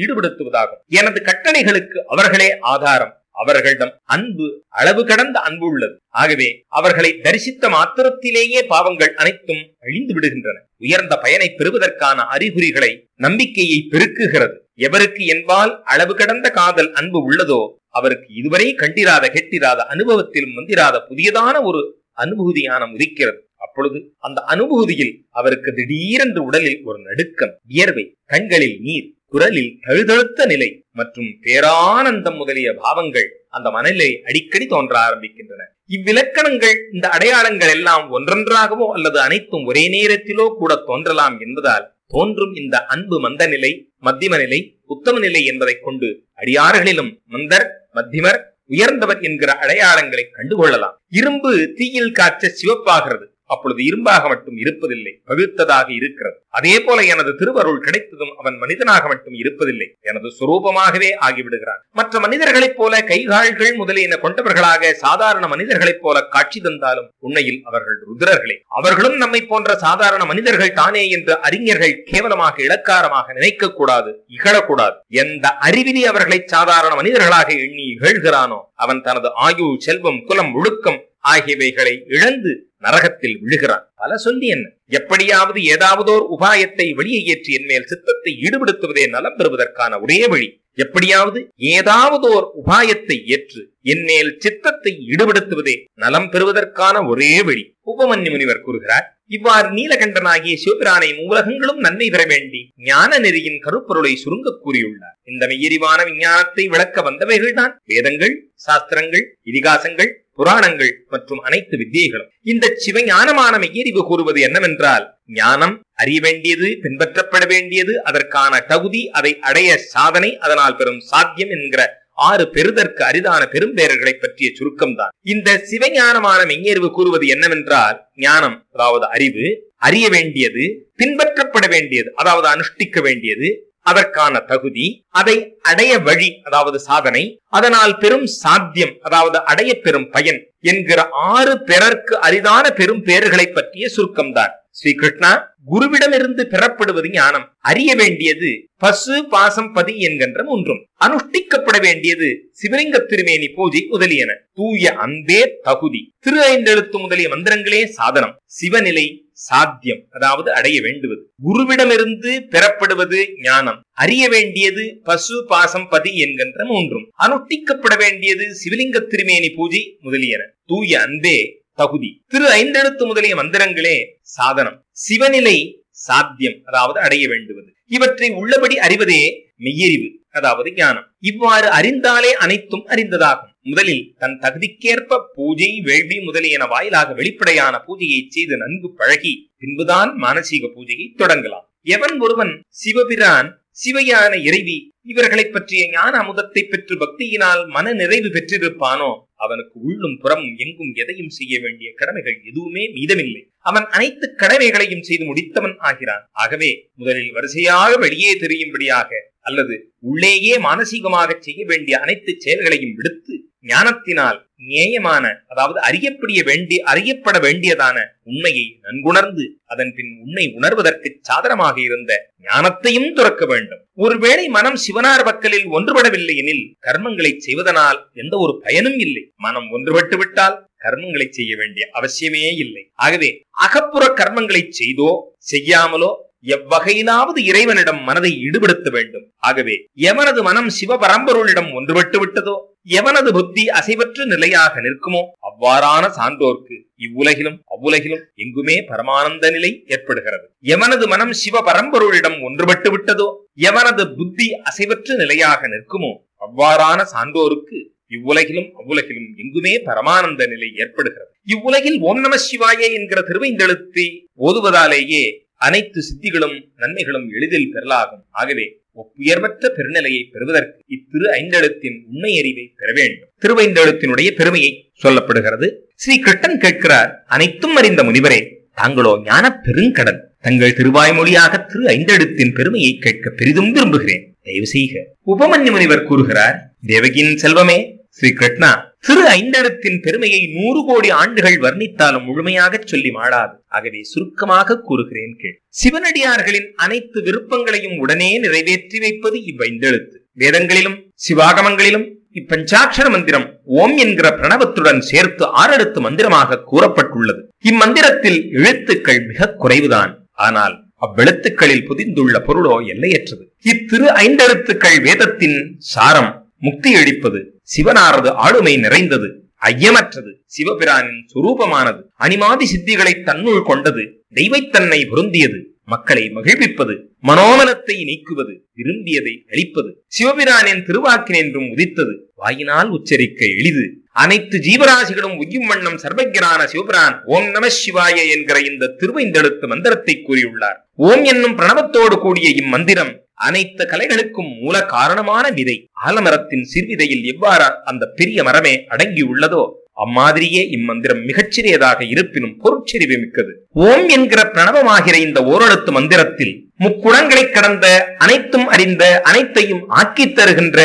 ஈடுபடுத்துவதாகும். எனது கட்டளைகளுக்கு அவர்களே ஆதாரம். அவர்களிடம் அன்பு அளவு கடந்த அன்பு உள்ளது. ஆகவே அவர்களை தரிசித்த மாத்திரத்திலேயே பாவங்கள் அனைத்தும் அழிந்து விடுகின்றன. உயர்ந்த பயனை பெறுவதற்கான அறிகுறிகளை நம்பிக்கையை பெருக்குகிறது. எவருக்கு என்பால் அளவு கடந்த காதல் அன்பு உள்ளதோ அவருக்கு இதுவரை கண்டிராத கெட்டிராத அனுபவத்திலும் வந்திராத புதியதான ஒரு அனுபூதியான உதிக்கிறது. அப்பொழுது அந்த அனுபூதியில் அவருக்கு திடீரென்று உடலில் ஒரு நடுக்கம், வியர்வை, கண்களில் நீர், குரலில் தழுதழுத்த நிலை மற்றும் பேரானந்தம் முதலிய பாவங்கள் அந்த மனநிலை அடிக்கடி தோன்ற ஆரம்பிக்கின்றன. இவ்விலக்கணங்கள், இந்த அடையாளங்கள் எல்லாம் ஒன்றொன்றாகவோ அல்லது அனைத்தும் ஒரே நேரத்திலோ கூட தோன்றலாம் என்பதால் தோன்றும் இந்த அன்பு மந்த நிலை, மத்தியம நிலை, உத்தம நிலை என்பதை கொண்டு அடியார்களிலும் மந்தர், மத்தியமர், உயர்ந்தவர் என்கிற அடையாளங்களை கண்டுகொள்ளலாம். இரும்பு தீயில் காய்ச்ச சிவப்பாகிறது. அப்பொழுது இரும்பாக மட்டும் இருப்பதில்லை, பகுத்ததாக இருக்கிறது. அதே போல எனது திருவருள் கிடைத்ததும் அவன் மனிதனாக மட்டும் இருப்பதில்லை, எனது சுரூபமாகவே ஆகிவிடுகிறான். மற்ற மனிதர்களைப் போல கைகால்கள் முதலியன கொண்டவர்களாக சாதாரண மனிதர்களைப் போல காட்சி தந்தாலும் உண்மையில் அவர்கள் ருத்ரர்களே. அவர்களும் நம்மை போன்ற சாதாரண மனிதர்கள் தானே என்று அறிஞர்கள் கேவலமாக இலக்காரமாக நினைக்க கூடாது, இகழக்கூடாது. எந்த அறிவிலி அவர்களை சாதாரண மனிதர்களாக எண்ணி இகழ்கிறானோ அவன் தனது ஆயு, செல்வம், குலம், ஒழுக்கம் ஆகியவைகளை இழந்து நரகத்தில் விழுகிறான். பல சொல்லி என்ன, எப்படியாவது ஏதாவதோர் உபாயத்தை வெளியே ஏற்றி என்மேல் சித்தத்தை ஈடுபடுத்துவதே நலம் பெறுவதற்கான ஒரே வழி. எப்படியாவது ஏதாவதோர் உபாயத்தை ஏற்று என்மேல் சித்தத்தை ஈடுபடுத்துவதே நலம் பெறுவதற்கான ஒரே வழி. உபமன்யு முனிவர் கூறுகிறார். இவ்வாறு நீலகண்டனாகிய சிவபிரானை மூலகங்களும் நன்மை பெற வேண்டி ஞான நெறியின் கருப்பொருளை சுருங்க கூறியுள்ளார். இந்த மெய்யறிவான விஞ்ஞானத்தை விளக்க வந்தவைகள்தான் வேதங்கள், சாஸ்திரங்கள், இதிகாசங்கள், புராணங்கள் மற்றும் அனைத்து வித்தியைகளும். இந்த சிவஞானமான மெய்யறிவு கூறுவது என்னவென்றால், ஞானம் அறிய வேண்டியது, பின்பற்றப்பட வேண்டியது, அதற்கான தகுதி, அதை அடைய சாதனை, அதனால் பெறும் சாத்தியம் என்கிற 6 பெறுதற்கு அரிதான பெரும்பேரர்களை பற்றிய சுருக்கம்தான். இந்த சிவஞானமான மெய்யறிவு கூறுவது என்னவென்றால், ஞானம் அதாவது அறிவு, அறிய வேண்டியது, பின்பற்றப்பட வேண்டியது அதாவது அனுஷ்டிக்க வேண்டியது, அதற்கான தகுதி, அதை அடைய வழி அதாவது சாதனை, அதனால் பெரும் சாத்தியம் அதாவது அடைய பெறும் பயன் என்கிற 6 பிறர்க்கு அரிதான பெரும் பேறுகளை பற்றிய சுருக்கம்தான். ஸ்ரீ கிருஷ்ணா, குருவிடமிருந்து பெறப்படுவது ஞானம். அறிய வேண்டியது பசு, பாசம், பதி என்கின்ற ஒன்றும், அனுஷ்டிக்கப்பட வேண்டியது சிவலிங்க திருமேனி பூஜை முதலியன. தூய அன்பே தகுதி. திரு 5 எழுத்து முதலிய மந்திரங்களே சாதனம். சிவநிலை சாத்தியம் அதாவது அடைய வேண்டுவது. குருவிடமிருந்து பெறப்படுவது ஞானம். அறிய வேண்டியது பசு, பாசம், பதி என்கின்ற மூன்றும், அனுஷ்டிக்கப்பட வேண்டியது சிவலிங்க திருமேனி பூஜை முதலியன. தூய அன்பே தகுதி. திரு 5 எழுத்து முதலிய மந்திரங்களே சாதனம். சிவநிலை சாத்தியம் அதாவது அடைய வேண்டுவது. இவற்றை உள்ளபடி அறிவதே மெய்யறிவு அதாவது ஞானம். இவ்வாறு அறிந்தாலே அனைத்தும் அறிந்ததாகும். முதலில் தன் தகுதிக்கேற்ப பூஜை, வேள்வி முதலியன வாயிலாக வெளிப்படையான பூஜையை செய்து நன்கு பழகி பின்புதான் மானசீக பூஜையை தொடங்கலாம். எவன் ஒருவன் சிவபிரான், சிவயான இறைவி இவர்களை பற்றிய ஞான அமுதத்தை பெற்று பக்தியினால் மன நிறைவு பெற்றிருப்பானோ அவனுக்கு உள்ளும் புறமும் எங்கும் எதையும் செய்ய வேண்டிய கடமைகள் எதுவுமே மீதமில்லை. அவன் அனைத்து கடமைகளையும் செய்து முடித்தவன் ஆகிறான். ஆகவே முதலில் வரிசையாக வெளியே தெரியும்படியாக அல்லது உள்ளேயே மானசீகமாக செய்ய வேண்டிய அனைத்து செயல்களையும் விடுத்து ஞானத்தினால் நேயமான அதாவது அறியப்பட வேண்டியதான உண்மையை நன்குணர்ந்து அதன் பின் உண்மை உணர்வதற்கு சாதனமாக இருந்த ஞானத்தையும் துறக்க வேண்டும். ஒருவேளை மனம் சிவனார் பக்கலில் ஒன்றுபடவில்லை எனில் கர்மங்களை செய்வதனால் எந்த ஒரு பயனும் இல்லை. மனம் ஒன்றுபட்டு விட்டால் கர்மங்களை செய்ய வேண்டிய அவசியமே இல்லை. ஆகவே அகப்புற கர்மங்களை செய்தோ செய்யாமலோ எவ்வகையிலாவது இறைவனிடம் மனதை ஈடுபடுத்த வேண்டும். ஆகவே எவனது மனம் சிவபரம்பொருளிடம் ஒன்றுபட்டு விட்டதோ, எவனது புத்தி அசைவற்ற நிலையாக நிற்குமோ அவ்வாறான சான்றோர்க்கு இவ்வுலகிலும் அவ்வுலகிலும் எங்குமே பரமானந்த நிலை ஏற்படுகிறது. எவனது மனம் சிவபரம்பொருளிடம் ஒன்றுபட்டு விட்டதோ, எவனது புத்தி அசைவற்ற நிலையாக நிற்குமோ அவ்வாறான சான்றோருக்கு இவ்வுலகிலும் அவ்வுலகிலும் எங்குமே பரமானந்த நிலை ஏற்படுகிறது. இவ்வுலகில் ஓம் நம சிவாய என்கிற திருவைந்தெழுத்தை ஓதுவதாலேயே அனைத்து சித்திகளும் நன்மைகளும் எளிதில் பெறலாகும். ஆகவே ஒப்புயர்வற்ற பெருநிலையை பெறுவதற்கு இத்திரு 5 எழுத்தின் உண்மை அறிவை பெற வேண்டும். திருவைந்தெழுத்தினுடைய பெருமையை சொல்லப்படுகிறது. ஸ்ரீ கிருஷ்ணன் கேட்கிறார், அனைத்தும் அறிந்த முனிவரே, தாங்களோ ஞான பெருங்கடல். தங்கள் திருவாய்மொழியாக திரு 5 எழுத்தின் பெருமையை கேட்க பெரிதும் விரும்புகிறேன், தயவு செய்க. உபமன்யு முனிவர் கூறுகிறார், தேவகியின் செல்வமே ஸ்ரீ கிருஷ்ணா, திரு 5 எழுத்தின் பெருமையை 100 கோடி ஆண்டுகள் வர்ணித்தாலும் முழுமையாக சொல்லி மாளாது. ஆகவே சுருக்கமாக கூறுகிறேன் கேள். சிவனடியார்களின் அனைத்து விருப்பங்களையும் உடனே நிறைவேற்றி வைப்பது இவ் 5 எழுத்து. வேதங்களிலும் சிவாகமங்களிலும் இப்பஞ்சாட்சர மந்திரம் ஓம் என்கிற பிரணவத்துடன் சேர்த்து 6 எழுத்து மந்திரமாக கூறப்பட்டுள்ளது. இம்மந்திரத்தில் எழுத்துக்கள் மிக குறைவுதான். ஆனால் அவ்வெழுத்துக்களில் புதிந்துள்ள பொருளோ எல்லையற்றது. இத்திரு 5 எழுத்துக்கள் வேதத்தின் சாரம், முக்தி அளிப்பது, சிவனாரது ஆளுமை நிறைந்தது, ஐயமற்றது, சிவபிரானின் சுரூபமானது, அனிமாதி சித்திகளை தன்னுள் கொண்டது, தெய்வத்தன்மை பொருந்தியது, மக்களை மகிழ்விப்பது, மனோமனத்தை நீக்குவது, விரும்பியதை அளிப்பது, சிவபிரானின் திருவாக்கினென்றும் உதித்தது, வாயினால் உச்சரிக்க எளிது, அனைத்து ஜீவராசிகளும் உய்யும் வண்ணம் சர்வஜரான சிவபிரான் ஓம் நம சிவாய என்கிற இந்த திருவைந்தெழுத்து மந்திரத்தை கூறியுள்ளார். ஓம் என்னும் பிரணவத்தோடு கூடிய இம்மந்திரம் அனைத்து கலைகளுக்கும் மூல காரணமான விதை. ஆலமரத்தின் சிறுவிதையில் எவ்வாறு அந்த பெரிய மரமே அடங்கி உள்ளதோ அம்மாதிரியே இம்மந்திரம் மிகச்சிறியதாக இருப்பினும் பொருட்செறிவு மிக்கது. ஓம் என்கிற பிரணவமாகிற இந்த ஓரெழுத்து மந்திரத்தில் முக்குணங்களை கடந்த, அனைத்தும் அறிந்த, அனைத்தையும் ஆக்கித் தருகின்ற,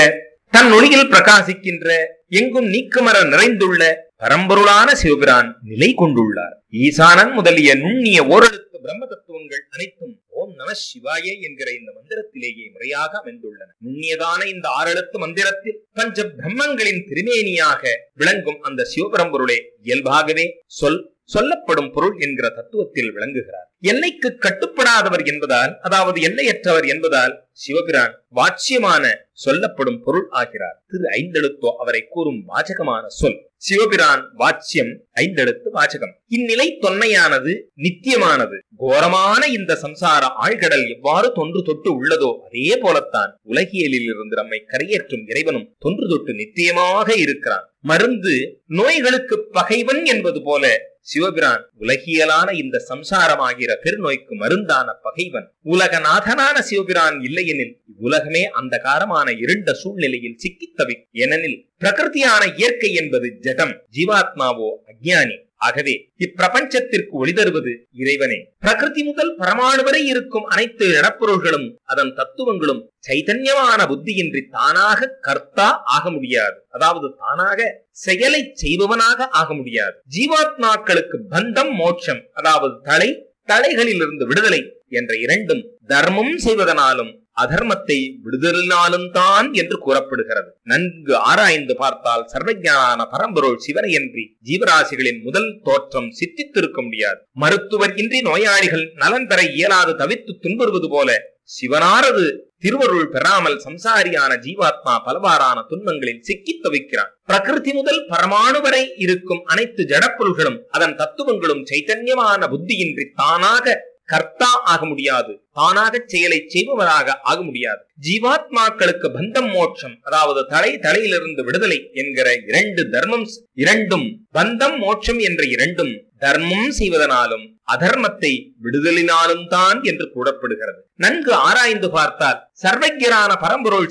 தன் ஒளியில் பிரகாசிக்கின்ற, எங்கும் நீக்கமர நிறைந்துள்ள பரம்பொருளான சிவபிரான் நிலை கொண்டுள்ளார். ஈசானன் முதலிய நுண்ணிய ஓரெழுத்து பிரம்ம தத்துவங்கள் அனைத்தும் ஓம் நம சிவாய என்கிற இந்த மந்திரத்திலேயே முறையாக அமைந்துள்ளன. நுண்ணியதான இந்த 6 எழுத்து மந்திரத்தில் பஞ்ச பிரம்மங்களின் திருமேனியாக விளங்கும் அந்த சிவபரம்பொருளே இயல்பாகவே சொல்லப்படும் பொருள் என்கிற தத்துவத்தில் விளங்குகிறார். எல்லைக்கு கட்டுப்படாதவர் என்பதால், அதாவது எல்லையற்றவர் என்பதால் சிவபிரான் வாட்சியமான சொல்லப்படும் பொருள் ஆகிறார். திரு 5 எழுத்தோ அவரை கூறும் வாசகமான சொல். சிவபிரான் வாட்சியம், 5 எழுத்து வாசகம். இந்நிலை தொன்மையானது, நித்தியமானது. கோரமான இந்த சம்சார ஆழ்கடல் எவ்வாறு தொன்று தொட்டு உள்ளதோ அதே போலத்தான் உலகியலில் இருந்து நம்மை கரையேற்றும் இறைவனும் தொன்று தொட்டு நித்தியமாக இருக்கிறான். மருந்து நோய்களுக்கு பகைவன் என்பது போல சிவபிரான் உலகியலான இந்த சம்சாரமாகிற பெருநோய்க்கு மருந்தான பகைவன். உலகநாதனான சிவபிரான் இல்லையெனில் இவ்வுலகமே அந்த காரமான இருண்ட சூழ்நிலையில் சிக்கித்தவி. ஏனெனில் பிரகிருதியான இயற்கை என்பது ஜடம், ஜீவாத்மாவோ அஞ்ஞானி. ஆகவே இப்பிரபஞ்சத்திற்கு ஒளி தருவது இறைவனே. பிரகிருதி முதல் பரமாணு வரை இருக்கும் அனைத்து இடப்பொருள்களும் அதன் தத்துவங்களும் சைதன்யமான புத்தியின்றி தானாக கர்த்தா ஆக முடியாது. அதாவது தானாக செயலை செய்பவனாக ஆக முடியாது. ஜீவாத்மாக்களுக்கு பந்தம், மோட்சம், அதாவது தலைகளிலிருந்து விடுதலை என்ற இரண்டும் தர்மம் செய்வதனாலும் அதர்மத்தை விடுதலினாலும் தான் என்று கூறப்படுகிறது. நன்கு ஆராய்ந்து பார்த்தால் சர்வஞான பரம்பொருள் சிவனையன்றி ஜீவராசிகளின் முதல் தோற்றம் சித்தித்திருக்க முடியாது. மருத்துவர் இன்றி நோயாளிகள் நலன் பெற இயலாது தவித்து துன்புறுவது போல சிவனாரது திருவருள் பெறாமல் சம்சாரியான ஜீவாத்மா பலவாறான துன்பங்களில் சிக்கி தவிக்கிறான். பிரகிருதி முதல் பரமாணு வரை இருக்கும் அனைத்து ஜடப்பொருள்களும் அதன் தத்துவங்களும் சைத்தன்யமான புத்தியின்றி தானாக கர்த்தா ஆக முடியாது, தானாக செயலை செய்பவராக ஆக முடியாது. ஜீவாத்மாக்களுக்கு பந்தம், மோட்சம், அதாவது தலையிலிருந்து விடுதலை என்கிற இரண்டும் பந்தம், மோட்சம் என்ற இரண்டும் தர்மம் செய்வதனாலும் அதர்மத்தை விடுதலினாலும் தான் என்று கூறப்படுகிறது. நன்கு ஆராய்ந்து பார்த்தால் சர்வஜரான பரம்பொருள்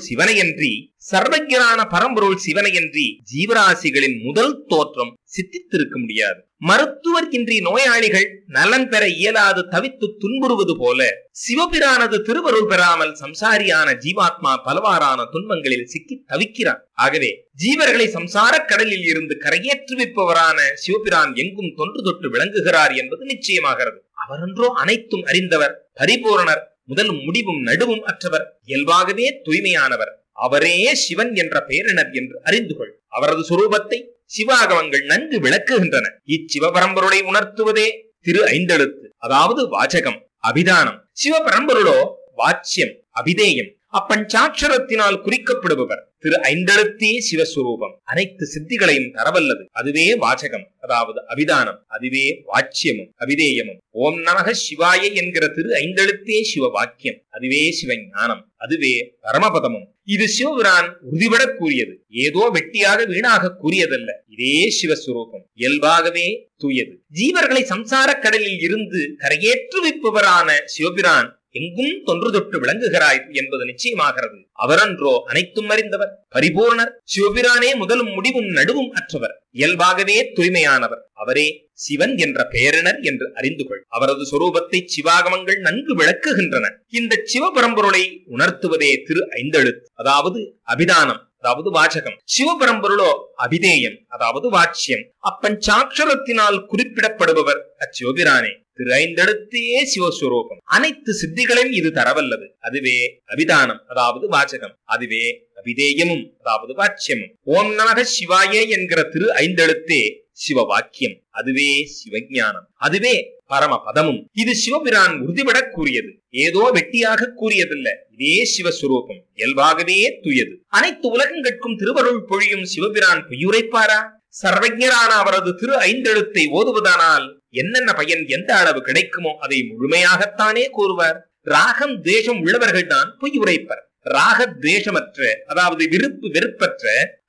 சிவனையன்றி ஜீவராசிகளின் முதல் தோற்றம் சித்தித்திருக்க முடியாது. மருத்துவர் இன்றி நோயாளிகள் நலன் பெற இயலாது தவித்து துன்புறுவது போல சிவபிரானது திருவருள் பெறாமல் சம்சாரியான ஜீவாத்மா பலவாறான துன்பங்களில் சிக்கி தவிக்கிறான். ஆகவே ஜீவர்களை சம்சார கடலில் இருந்து கரையேற்றுவிப்பவரான சிவபிரான் எங்கும் தொன்று தொட்டு விளங்குகிறார் என்பது நிச்சயமாகிறது. அவரன்றோ அனைத்தும் அறிந்தவர், பரிபூரணர், முதலும் முடிவும் நடுவும் அற்றவர், இயல்பாகவே தூய்மையானவர். அவரே சிவன் என்ற பெயரினர் என்று அறிந்து கொள். அவரது சுரூபத்தை சிவாகமங்கள் நன்கு விளக்குகின்றன. இச்சிவபரம்பொருளை உணர்த்துவதே திரு 5 எழுத்து, அதாவது வாசகம், அபிதானம். சிவபரம்பொருளோ வாச்சியம், அபிதேயம், அப்பஞ்சாட்சரத்தினால் குறிக்கப்படுபவர். திரு 5 எழுத்தே சிவஸ்வரூபம். அனைத்து சித்திகளையும் தரவல்லது. அதுவே வாசகம், அதாவது அபிதானம். அதுவே வாச்சியமும் அபிதேயமும். ஓம் நமக சிவாய என்கிற திரு 5 எழுத்தே சிவ வாக்கியம். அதுவே சிவஞானம். அதுவே பரமபதமும். இது சிவபிரான் உறுதிபட கூறியது. ஏதோ வெட்டியாக வீணாக கூறியதல்ல. இதே சிவஸ்வரூபம் இயல்பாகவே தூயது. ஜீவர்களை சம்சார கடலில் இருந்து கரையேற்றுவிப்பவரான சிவபிரான் எங்கும் தொன்று தொட்டு விளங்குகிறாய் என்பது நிச்சயமாகிறது. அவரன்றோ அனைத்தும் அறிந்தவர், பரிபூர்ணர். சிவபிரானே முதலும் முடிவும் நடுவும் அற்றவர், இயல்பாகவே தூய்மையானவர். அவரே சிவன் என்ற பெயரினர் என்று அறிந்து கொள். அவரது சொரூபத்தை சிவாகமங்கள் நன்கு விளக்குகின்றன. இந்த சிவபரம்பொருளை உணர்த்துவதே திரு 5 எழுத்து, அதாவது அபிதானம். அதாவது வாசகம், சிவபரம்பொருளோ அபிதேயம் அதாவது வாட்சியம். அப்பஞ்சாட்சரத்தினால் குறிப்பிடப்படுபவர் அச்சிவபிரானே. திரு ஐந்தெழுத்தே சிவஸ்வரூபம். அனைத்து சித்திகளையும் இது தரவல்லது. அதுவே அபிதானம் அதாவது வாசகம், அதுவே அபிதேயமும் அதாவது வாட்சியமும். ஓம் நமக சிவாயே என்கிற திரு ஐந்தெழுத்தே சிவ வாக்கியம், அதுவே சிவஞானம், அதுவே பரமபதமும். இது சிவபிரான் உறுதிபட கூறியது, ஏதோ வெட்டியாக கூறியதில்ல. இதே சிவஸ்வரூபம், இயல்பாகவே தூயது. அனைத்து உலகங்கட்கும் திருவருள் பொழியும் சிவபிரான் பொய்யுரைப்பாரா? சர்வஜரான அவரது திரு ஐந்தெழுத்தை ஓதுவதானால் என்னென்ன பயன், எந்த அளவு கிடைக்குமோ அதை முழுமையாகத்தானே கூறுவார். ராகம் தேசம் உள்ளவர்கள் தான் பொய் உரைப்பர். ராக துவேஷமற்ற அதாவது விருப்பு வெறுப்பற்ற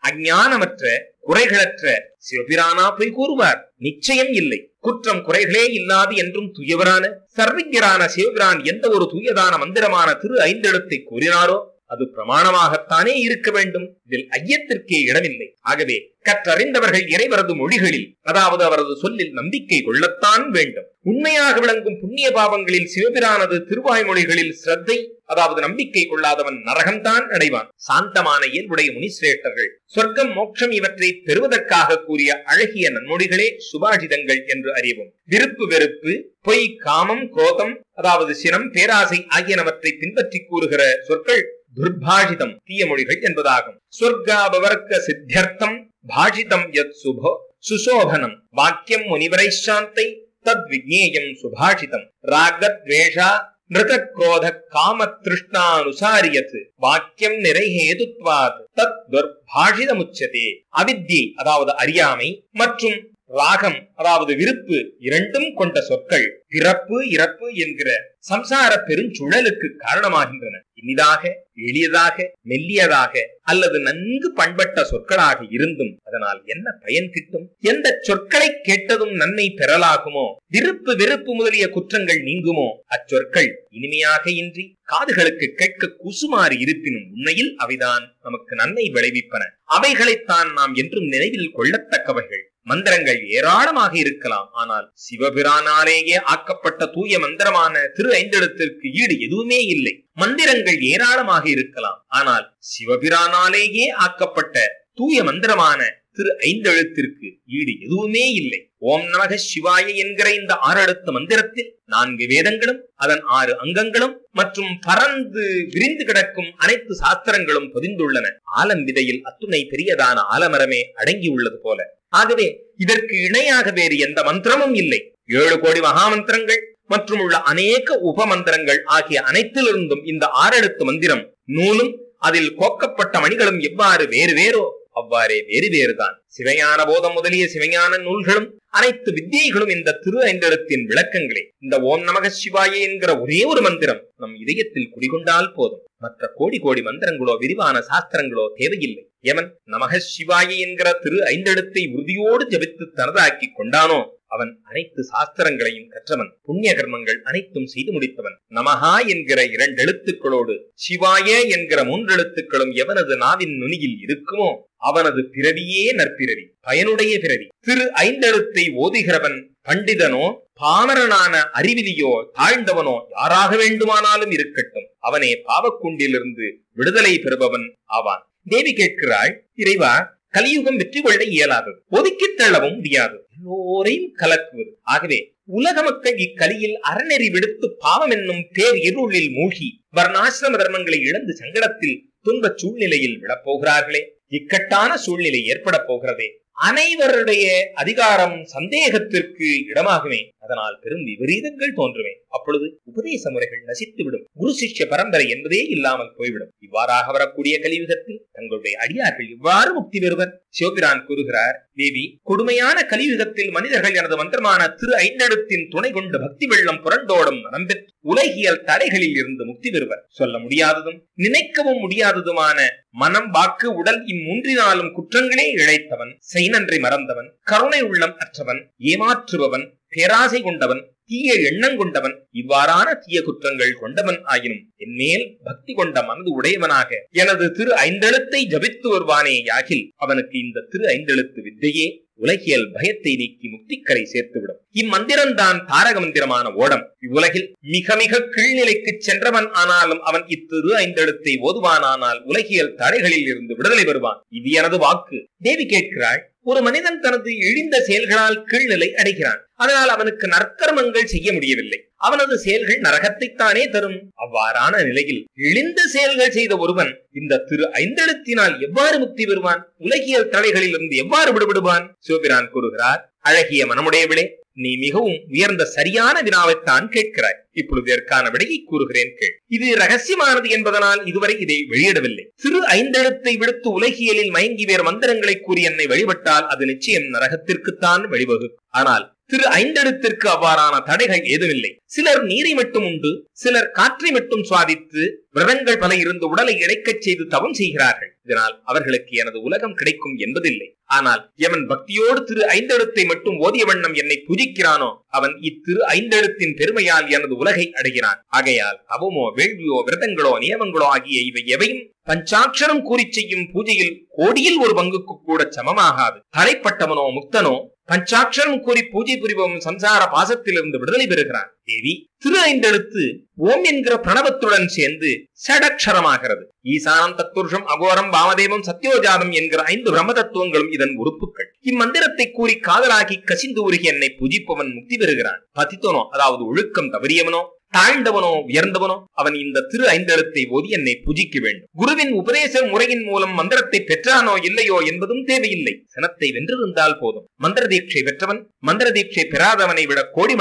அஞ்ஞானமற்ற குறைகளற்ற சிவபிரானா பொய் கூறுவார்? நிச்சயம் இல்லை. குற்றம் குறைகளே இல்லாது என்றும் தூயவரான சர்வஜரான சிவபிரான் எந்த ஒரு தூயதான மந்திரமான திரு ஐந்தெழுத்தை கூறினாரோ அது பிரமாணமாகத்தானே இருக்க வேண்டும். இதில் ஐயத்திற்கே இடமில்லை. ஆகவே கற்றறிந்தவர்கள் இறைவரது மொழிகளில் அதாவது அவரது சொல்லில் நம்பிக்கை கொள்ளத்தான் வேண்டும். உண்மையாக விளங்கும் புண்ணிய பாவங்களில் சிவபிரானது திருவாய்மொழிகளில் ஸ்ரத்தை அதாவது நம்பிக்கை கொள்ளாதவன் நரகம்தான் அடைவான். சாந்தமான இயல்புடைய முனிசிரேஷ்டர்கள் சொர்க்கம் மோட்சம் இவற்றை பெறுவதற்காக கூறிய அழகிய நன்மொழிகளே சுபாஷிதங்கள் என்று அறிவோம். விருப்பு வெறுப்பு, பொய், காமம், குரோதம் அதாவது சினம், பேராசை ஆகியனவற்றை பின்பற்றி கூறுகிற சொற்கள் துர்பாஷிதம் தீய மொழிகள் என்பதாகும். சொர்க்காபவர்க்க சித்தியர்த்தம் பாஷிதம் யத் சுபோ சுசோபனம் வாக்கியம் முனிவரை சாந்தை தத் விஜ்ஞேயம் சுபாஷிதம். ராகத்வேஷா நிருதக்ரோத காம திருஷ்ணானுசாரியத் வாக்கியம் நிறைஹேதுத்வாத் தத் துர்பாஷிதமுச்சதே. அவித்யை அதாவது அறியாமை மற்றும் ராகம் அதாவது விருப்பு இரண்டும் கொண்ட சொற்கள் பிறப்பு இறப்பு என்கிற சம்சார பெருஞ்சுழலுக்கு காரணமாகின்றன. இனிதாக, எளியதாக, மெல்லியதாக அல்லது நன்கு பண்பட்ட சொற்களாக இருந்தும் அதனால் என்ன பயன் கிட்டும்? எந்த சொற்களை கேட்டதும் நன்மை பெறலாகுமோ, விருப்பு வெறுப்பு முதலிய குற்றங்கள் நீங்குமோ, அச்சொற்கள் இனிமையாக இன்றி காதுகளுக்கு கேட்க குசுமாறு இருப்பினும் உண்மையில் அவைதான் நமக்கு நன்மை விளைவிப்பன. அவைகளைத்தான் நாம் என்றும் நினைவில் கொள்ளத்தக்கவைகள். மந்திரங்கள் ஏராளமாக இருக்கலாம், ஆனால் சிவபிரானாலேயே ஆக்கப்பட்ட தூய மந்திரமான திரு ஐந்தெழுத்திற்கு ஈடு எதுவுமே இல்லை. மந்திரங்கள் ஏராளமாக இருக்கலாம், ஆனால் சிவபிரானாலேயே ஆக்கப்பட்ட தூய மந்திரமான திரு ஐந்தெழுத்திற்கு ஈடு எதுவுமே இல்லை. ஓம் நமக சிவாய என்கிற இந்த 6 எழுத்து மந்திரத்தில் 4 வேதங்களும் அதன் 6 அங்கங்களும் மற்றும் பறந்து விரிந்து கிடக்கும் அனைத்து சாஸ்திரங்களும் பொதிந்துள்ளன. ஆலம் விதையில் அத்துணை பெரியதான ஆலமரமே அடங்கியுள்ளது போல. ஆகவே இதற்கு இணையாக வேறு எந்த மந்திரமும் இல்லை. 7 கோடி மகாமந்திரங்கள் மற்றும் உள்ள அநேக உபமந்திரங்கள் ஆகிய அனைத்திலிருந்தும் இந்த 6 எழுத்து மந்திரம் நூலும் அதில் கோக்கப்பட்ட மணிகளும் எவ்வாறு வேறு வேறோ அவ்வாறே வேறு வேறுதான். சிவஞான போதம் முதலிய சிவஞான நூல்களும் அனைத்து வித்தியைகளும் இந்த திரு ஐந்தெழுத்தின் விளக்கங்களே. இந்த ஓம் நமக சிவாய என்கிற ஒரே ஒரு மந்திரம் நம் இதயத்தில் குடிகொண்டால் போதும். மற்ற கோடி கோடி மந்திரங்களோ விரிவான சாஸ்திரங்களோ தேவையில்லை. எவன் நமக சிவாய என்கிற திரு ஐந்தெழுத்தை உறுதியோடு ஜபித்து தனதாக்கி கொண்டானோ அவன் அனைத்து சாஸ்திரங்களையும் கற்றவன், புண்ணிய கர்மங்கள் அனைத்தும் செய்து முடித்தவன். நமஹா என்கிற 2 எழுத்துக்களோடு சிவாய என்கிற 3 எழுத்துக்களும் எவனது நாவின் நுனியில் இருக்குமோ அவனது பிறவியே நற்பிறவி, பயனுடைய பிறவி. திரு ஐந்தெழுத்தை ஓதுகிறவன் பண்டிதனோ பாமரனான அறிவிலியோ தாழ்ந்தவனோ யாராக வேண்டுமானாலும் இருக்கட்டும், அவனே பாவக்குண்டிலிருந்து விடுதலை பெறுபவன் ஆவான். தேவி கேட்கிறாள், இறைவா, கலியுகம் வெற்றி கொள்ள இயலாதது, ஒதுக்கி தள்ளவும் முடியாது, எல்லோரையும் கலக்குவது. ஆகவே உலக மக்கள் இக்கலியில் அறநெறி விடுத்து பாவம் என்னும் பேர் இருளில் மூழ்கி வர்ணாசிரம தர்மங்களை இழந்து சங்கடத்தில் துன்ப சூழ்நிலையில் விழப்போகிறார்களே. இக்கட்டான சூழ்நிலை ஏற்பட போகிறதே. அனைவருடைய அதிகாரம் சந்தேகத்திற்கு இடமாகுமே. அதனால் பெரும் விபரீதங்கள் தோன்றுமே. அப்பொழுது உபதேச முறைகள் நசித்துவிடும். குரு சிஷ்ய பரம்பரை என்பதே இல்லாமல் போய்விடும். இவ்வாறாக வரக்கூடிய கலியுகத்தில் தங்களுடைய அடியார்கள் இவ்வாறு முக்தி பெறுவர். சிவபிரான் கூறுகிறார், தேவி, கொடுமையான கலியுகத்தில் மனிதர்கள் எனது மந்திரமான திரு ஐந்தெழுத்தின் துணை கொண்டு பக்தி வெள்ளம் புரண்டோடும் மனம் பெற்று உலகியல் தடைகளில் இருந்து முக்தி பெறுவர். சொல்ல முடியாததும் நினைக்கவும் முடியாததுமான மனம், வாக்கு, உடல் இம்மூன்றினாலும் குற்றங்களே இழைத்தவன், செய்நன்றி மறந்தவன், கருணை உள்ளம் அற்றவன், ஏமாற்றுபவன், பேராசை கொண்டவன், தீய எண்ணம் கொண்டவன், இவ்வாறான தீய குற்றங்கள் கொண்டவன் ஆயினும் என்மேல் பக்தி கொண்ட மனது உடையவனாக எனது திரு ஐந்தெழுத்தை ஜபித்து வருவானே யாகில் அவனுக்கு இந்த திரு ஐந்தெழுத்து வித்தையே உலகியல் பயத்தை நீக்கி முக்திக்கரை சேர்த்துவிடும். இம்மந்திரம்தான் தாரக மந்திரமான ஓடம். இவ்வுலகில் மிக மிக கீழ்நிலைக்கு சென்றவன் ஆனாலும் அவன் இத்திரு ஐந்தெழுத்தை ஓதுவானானால் உலகியல் தடைகளில் இருந்து விடுதலை பெறுவான். இது எனது வாக்கு. தேவி கேட்கிறாள், ஒரு மனிதன் தனது இழிந்த செயல்களால் கீழ்நிலை அடைகிறான். அதனால் அவனுக்கு நற்கர்மங்கள் செய்ய முடியவில்லை. அவனது செயல்கள் நரகத்தைத்தானே தரும். அவ்வாறான நிலையில் இழிந்த செயல்கள் செய்த ஒருவன் இந்த திரு ஐந்தெழுத்தினால் எவ்வாறு முக்தி பெறுவான்? உலகியல் தடைகளில் இருந்து எவ்வாறு விடுபடுவான்? சிவபிரான் கூறுகிறார், அழகிய மனமுடையவிளே, நீ மிகவும் உயர்ந்த சரியான வினாவைத்தான் கேட்கிறாய். இப்பொழுது இதற்கான விடையை கூறுகிறேன் கேள். இது ரகசியமானது என்பதனால் இதுவரை இதை வெளியிடவில்லை. திரு ஐந்தெழுத்தை விடுத்து உலகியலில் மயங்கி வேறு மந்திரங்களை கூறி என்னை வழிபட்டால் அது நிச்சயம் நரகத்திற்குத்தான் வழிவகுக்கும். ஆனால் திரு ஐந்தெழுத்திற்கு அவ்வாறான தடைகள் ஏதுமில்லை. சிலர் நீரை மட்டும் உண்டு, சிலர் காற்றை மட்டும் சுவாதித்து, விரதங்கள் பல இருந்து உடலை இழைக்கச் செய்து தவம் செய்கிறார்கள். இதனால் அவர்களுக்கு எனது உலகம் கிடைக்கும் என்பதில்லை. ஆனால் எவன் பக்தியோடு திரு ஐந்தெழுத்தை மட்டும் ஓதிய வண்ணம் என்னை பூஜிக்கிறானோ அவன் இத்திரு ஐந்தெழுத்தின் பெருமையால் எனது உலகை அடைகிறான். ஆகையால் தவமோ வேள்வியோ விரதங்களோ நியமங்களோ ஆகிய இவை எவையும் பஞ்சாட்சரம் கூறி செய்யும் பூஜையில் கோடியில் ஒரு பங்குக்கு கூட சமமாகாது. தலைப்பட்டவனோ முக்தனோ பஞ்சாட்சரம் கூறி பூஜை புரிபவன் சம்சார பாசத்திலிருந்து விடுதலை பெறுகிறான். தேவி, திரு ஐந்தெழுத்து ஓம் என்கிற பிரணவத்துடன் சேர்ந்து சடக்ஷரமாகிறது. ஈசானம், தத்துருஷம், அகோரம், வாமதேவம், சத்யோஜாதம் என்கிற 5 பிரம்ம தத்துவங்களும் இதன் உறுப்புகள். இம்மந்திரத்தை கூறி காதலாகி கசிந்து உருகி என்னை பூஜிப்பவன் முக்தி பெறுகிறான். பதித்தனோ, அதாவது ஒழுக்கம் தவறியவனோ, தாழ்ந்தவனோ உயர்ந்தவனோ அவன் இந்த திரு ஐந்தெழுத்தை ஓதி என்னை பூஜிக்க வேண்டும். குருவின் உபதேச முறையின் மூலம் மந்திரத்தை பெற்றானோ இல்லையோ என்பதும் தேவையில்லை. சனத்தை வென்றிருந்தால் போதும். மந்திர தீட்சை பெற்றவன் மந்திர தீட்சை பெறாதவனை விட கோடி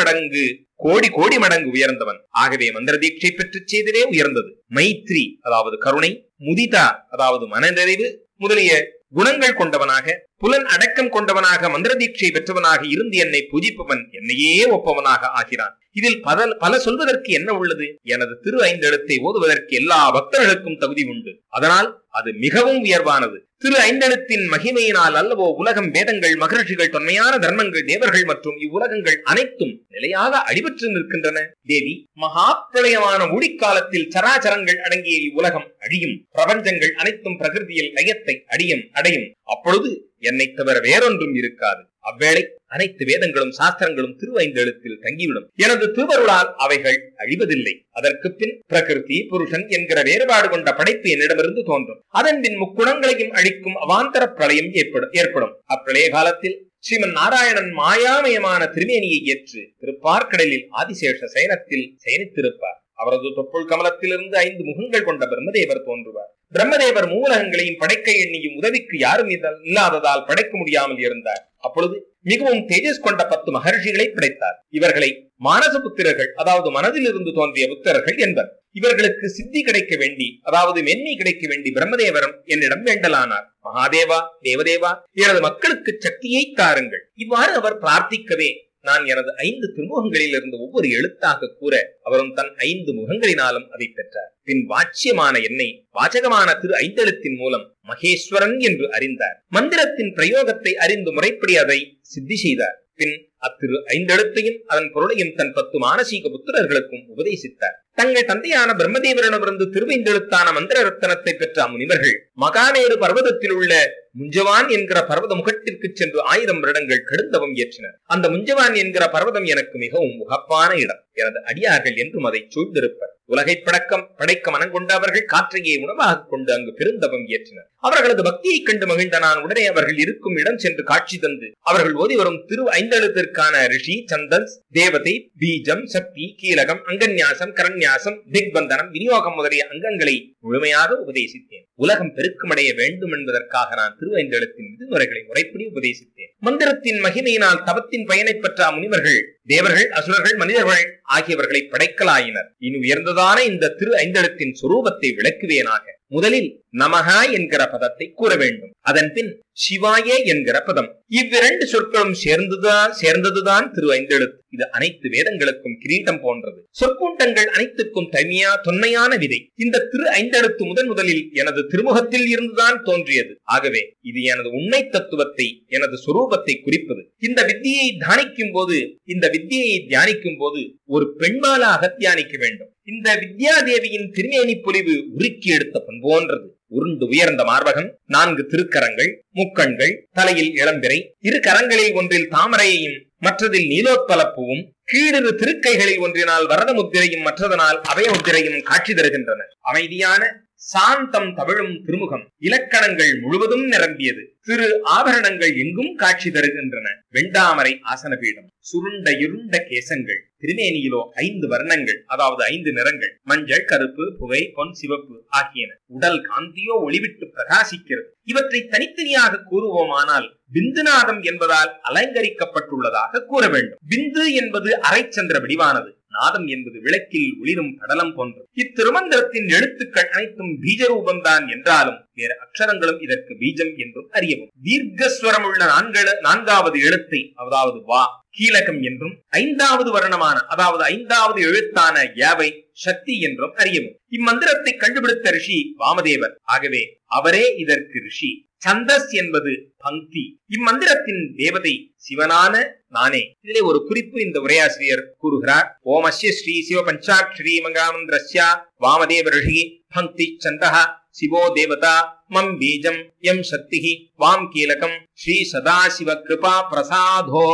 மடங்கு உயர்ந்தவன். ஆகவே மந்திர தீட்சை பெற்று செய்ததே உயர்ந்தது. மைத்ரி அதாவது கருணை, முதிதா அதாவது மனநிறைவு முதலிய குணங்கள் கொண்டவனாக, புலன் அடக்கம் கொண்டவனாக, மந்திர தீட்சை பெற்றவனாக இருந்து என்னை பூஜிப்பவன் என்னையே ஒப்பவனாக ஆகிறான். இதில் பல சொல்வதற்கு என்ன உள்ளது? எனது திரு ஐந்தெழுத்தை ஓதுவதற்கு எல்லா பக்தர்களுக்கும் தகுதி உண்டு. அதனால் அது மிகவும் உயர்வானது. திரு ஐந்தெழுத்தின் மகிமையினால் அல்லவோ உலகம், வேதங்கள், மகர்ஷிகள், தொன்மையான தர்மங்கள், தேவர்கள் மற்றும் இவ்வுலகங்கள் அனைத்தும் நிலையாக அடிபற்று நிற்கின்றன. தேவி, மகா பிரளயமான ஊழிக்காலத்தில் சராச்சரங்கள் அடங்கிய இவ்வுலகம் அழியும். பிரபஞ்சங்கள் அனைத்தும் பிரகிருதியில் லயத்தை அடையும். அப்பொழுது என்னை தவிர வேறொன்றும் இருக்காது. அவ்வேளை அனைத்து வேதங்களும் சாஸ்திரங்களும் திரு ஐந்தெழுத்தில் தங்கிவிடும். எனது திருவருளால் அவைகள் அழிவதில்லை. அதற்கு பின் பிரகிருதி, புருஷன் என்கிற வேறுபாடு கொண்ட படைப்பு என்னிடமிருந்து தோன்றும். அதன் பின் முக்குணங்களையும் அழிக்கும் அவாந்தர பிரளயம் ஏற்படும். அப்பிரளய காலத்தில் ஸ்ரீமன் நாராயணன் மாயாமயமான திருமேனியை ஏற்று திருப்பார்க்கடலில் ஆதிசேஷ சயனத்தில் சயனித்திருப்பார். அவரது தொப்புள் கமலத்திலிருந்து 5 முகங்கள் கொண்ட பிரம்மதேவர் தோன்றுவார். பிரம்மதேவர் மூலகங்களையும் படைக்க எண்ணியும் உதவிக்கு யாரும் இல்லாததால் படைக்க முடியாமல் இருந்தார். அப்பொழுது மிகவும் தேஜஸ் கொண்ட 10 மகர்ஷிகளை படைத்தார். இவர்களை மானச புத்திரர்கள், அதாவது மனதில் இருந்து தோன்றிய புத்திரர்கள் என்பர். இவர்களுக்கு சித்தி கிடைக்க வேண்டி, அதாவது மென்மை கிடைக்க வேண்டி பிரம்மதேவரம் என்னிடம் வேண்டலானார். மகாதேவா, தேவதேவா, எனது மக்களுக்கு சக்தியை தாருங்கள். இவ்வாறு அவர் பிரார்த்திக்கவே நான் எனது 5 திருமுகங்களில் இருந்து ஒவ்வொரு எழுத்தாக கூற அவரும் தன் 5 முகங்களினாலும் அதை பெற்றார். பின் வாட்சியமான என்னை வாசகமான திரு ஐந்தெழுத்தின் மூலம் மகேஸ்வரன் என்று அறிந்தார். மந்திரத்தின் பிரயோகத்தை அறிந்து முறைப்படி அதை சித்தி செய்தார். பின் அத்திரு ஐந்தெழுத்தையும் அதன் பொருளையும் தன் 10 மானசீக புத்திரர்களுக்கும் உபதேசித்தார். தங்கள் தந்தையான பிரம்மதேவரிடமிருந்து திருவைந்தெழுத்தான மந்திர ரத்தனத்தை பெற்ற முனிவர்கள் மகாமேரு பர்வதத்தில் உள்ள முஞ்சவான் என்கிற பர்வத முகத்திற்கு சென்று 1000 வருடங்கள் கடுந்தவம் ஏற்றினர். அந்த முஞ்சவான் என்கிற பர்வதம் எனக்கு மிகவும் உகப்பான இடம். எனது அடியார்கள் என்றும் அதை சூழ்ந்திருப்பர். உலகை படைக்க மனங்கொண்ட அவர்கள் காற்றையே உணவாக கொண்டு அங்கு பெருந்தவம் ஏற்றினர். அவர்களது பக்தியை கண்டு மகிழ்ந்த நான் உடனே அவர்கள் இருக்கும் இடம் சென்று காட்சி தந்து அவர்கள் ஓதி வரும் திரு ஐந்தெழுத்திற்கான ரிஷி, சந்தன்ஸ், தேவதை, பீஜம், சக்தி, கீலகம், அங்கன்யாசம், கரண்யாசம், திக்பந்தனம், விநியோகம் முதலிய அங்கங்களை முழுமையாக உபதேசித்தேன். உலகம் பெருக்கமடைய வேண்டும் என்பதற்காக நான் திரு ஐந்தெழுத்தின் விதிமுறைகளை முறைப்படி உபதேசித்தேன். மந்திரத்தின் மகிமையினால் தவத்தின் பயனை பெற்ற முனிவர்கள், தேவர்கள், அசுரர்கள், மனிதர்கள் ஆகியவர்களை படைக்கலாயினர். இனி உயர்ந்ததான இந்த திரு ஐந்தெழுத்தின் சுரூபத்தை விளக்குவேனாக. முதலில் நமகா என்கிற பதத்தை கூற வேண்டும். அதன் பின் சிவாயே என்கிற பதம். இவ்விரண்டு சொற்களும் சேர்ந்ததுதான் திரு ஐந்தெழுத்து. இது அனைத்து வேதங்களுக்கும் கிரீடம் போன்றது. சொற்கூட்டங்கள் அனைத்துக்கும் தொன்மையான விதை. இந்த திரு ஐந்தெழுத்து முதலில் எனது திருமுகத்தில் இருந்துதான் தோன்றியது. ஆகவே இது எனது உண்மை தத்துவத்தை, எனது சொரூபத்தை குறிப்பது. இந்த வித்தியை தியானிக்கும் போது ஒரு பெண்மாலாக தியானிக்க வேண்டும். இந்த வித்யாதேவியின் திருமேனி பொலிவு உருக்கி எடுத்த பண் போன்றது. உருண்டு உயர்ந்த மார்பகம், 4 திருக்கரங்கள், முக்கண்கள், தலையில் இளம்பிறை, 2 கரங்களில் ஒன்றில் தாமரையையும் மற்றதில் நீலோத்பலப்பூவும், கீழிரு திருக்கைகளில் ஒன்றினால் வரத முத்திரையும் மற்றதனால் அபய முத்திரையும் காட்சி தருகின்றன. அமைதியான சாந்தம் தவழும் திருமுகம், இலக்கணங்கள் முழுவதும் நிரம்பியது. திரு ஆபரணங்கள் எங்கும் காட்சி தருகின்றன. வெண்டாமரை ஆசன பீடம், சுருண்ட இருண்ட கேசங்கள், திருமேனியிலோ 5 வர்ணங்கள், அதாவது 5 நிறங்கள், மஞ்சள், கருப்பு, புகை, பொன், சிவப்பு ஆகியன. உடல் காந்தியோ ஒளிவிட்டு பிரகாசிக்கிறது. இவற்றை தனித்தனியாக கூறுவோமானால் பிந்துநாதம் என்பதால் அலங்கரிக்கப்பட்டுள்ளதாக கூற வேண்டும். பிந்து என்பது அரைச்சந்திர வடிவானது. நாதம் என்பது விளக்கில் ஒளிரும் படலம் போன்றது. இத்திருமந்திரத்தின் எழுத்துக்கள் அனைத்தும் பீஜரூபம்தான் என்றாலும் வேறு அக்ஷரங்களும் இதற்கு பீஜம் என்றும் அறியவும். தீர்க்கஸ்வரம் உள்ள 4வது எழுத்தை, அதாவது வா, கீலகம் என்றும், 5வது வர்ணமான, அதாவது 5வது எழுத்தான யாவை சக்தி என்றும் அறியவும். இம்மந்திரத்தை கண்டுபிடித்த ரிஷி வாமதேவர். ஆகவே அவரே இதற்கு ரிஷி. சந்தஸ் என்பது பங்கி. இம்மந்திரத்தின் தேவதை சிவனான நானே. இதிலே ஒரு குறிப்பு இந்த உரையாசிரியர் கூறுகிறார். ஓமஸ்ய ஸ்ரீ சிவ பஞ்சாட்சரி மகாமந்திரஸ்ய வாமதேவ ரிஷி பங்கி சந்தஹ சிவோ தேவதா மம் பீஜம் யம் சக்தி வாம் கீலகம் ஸ்ரீ சதாசிவ கிருபா பிரசாதோ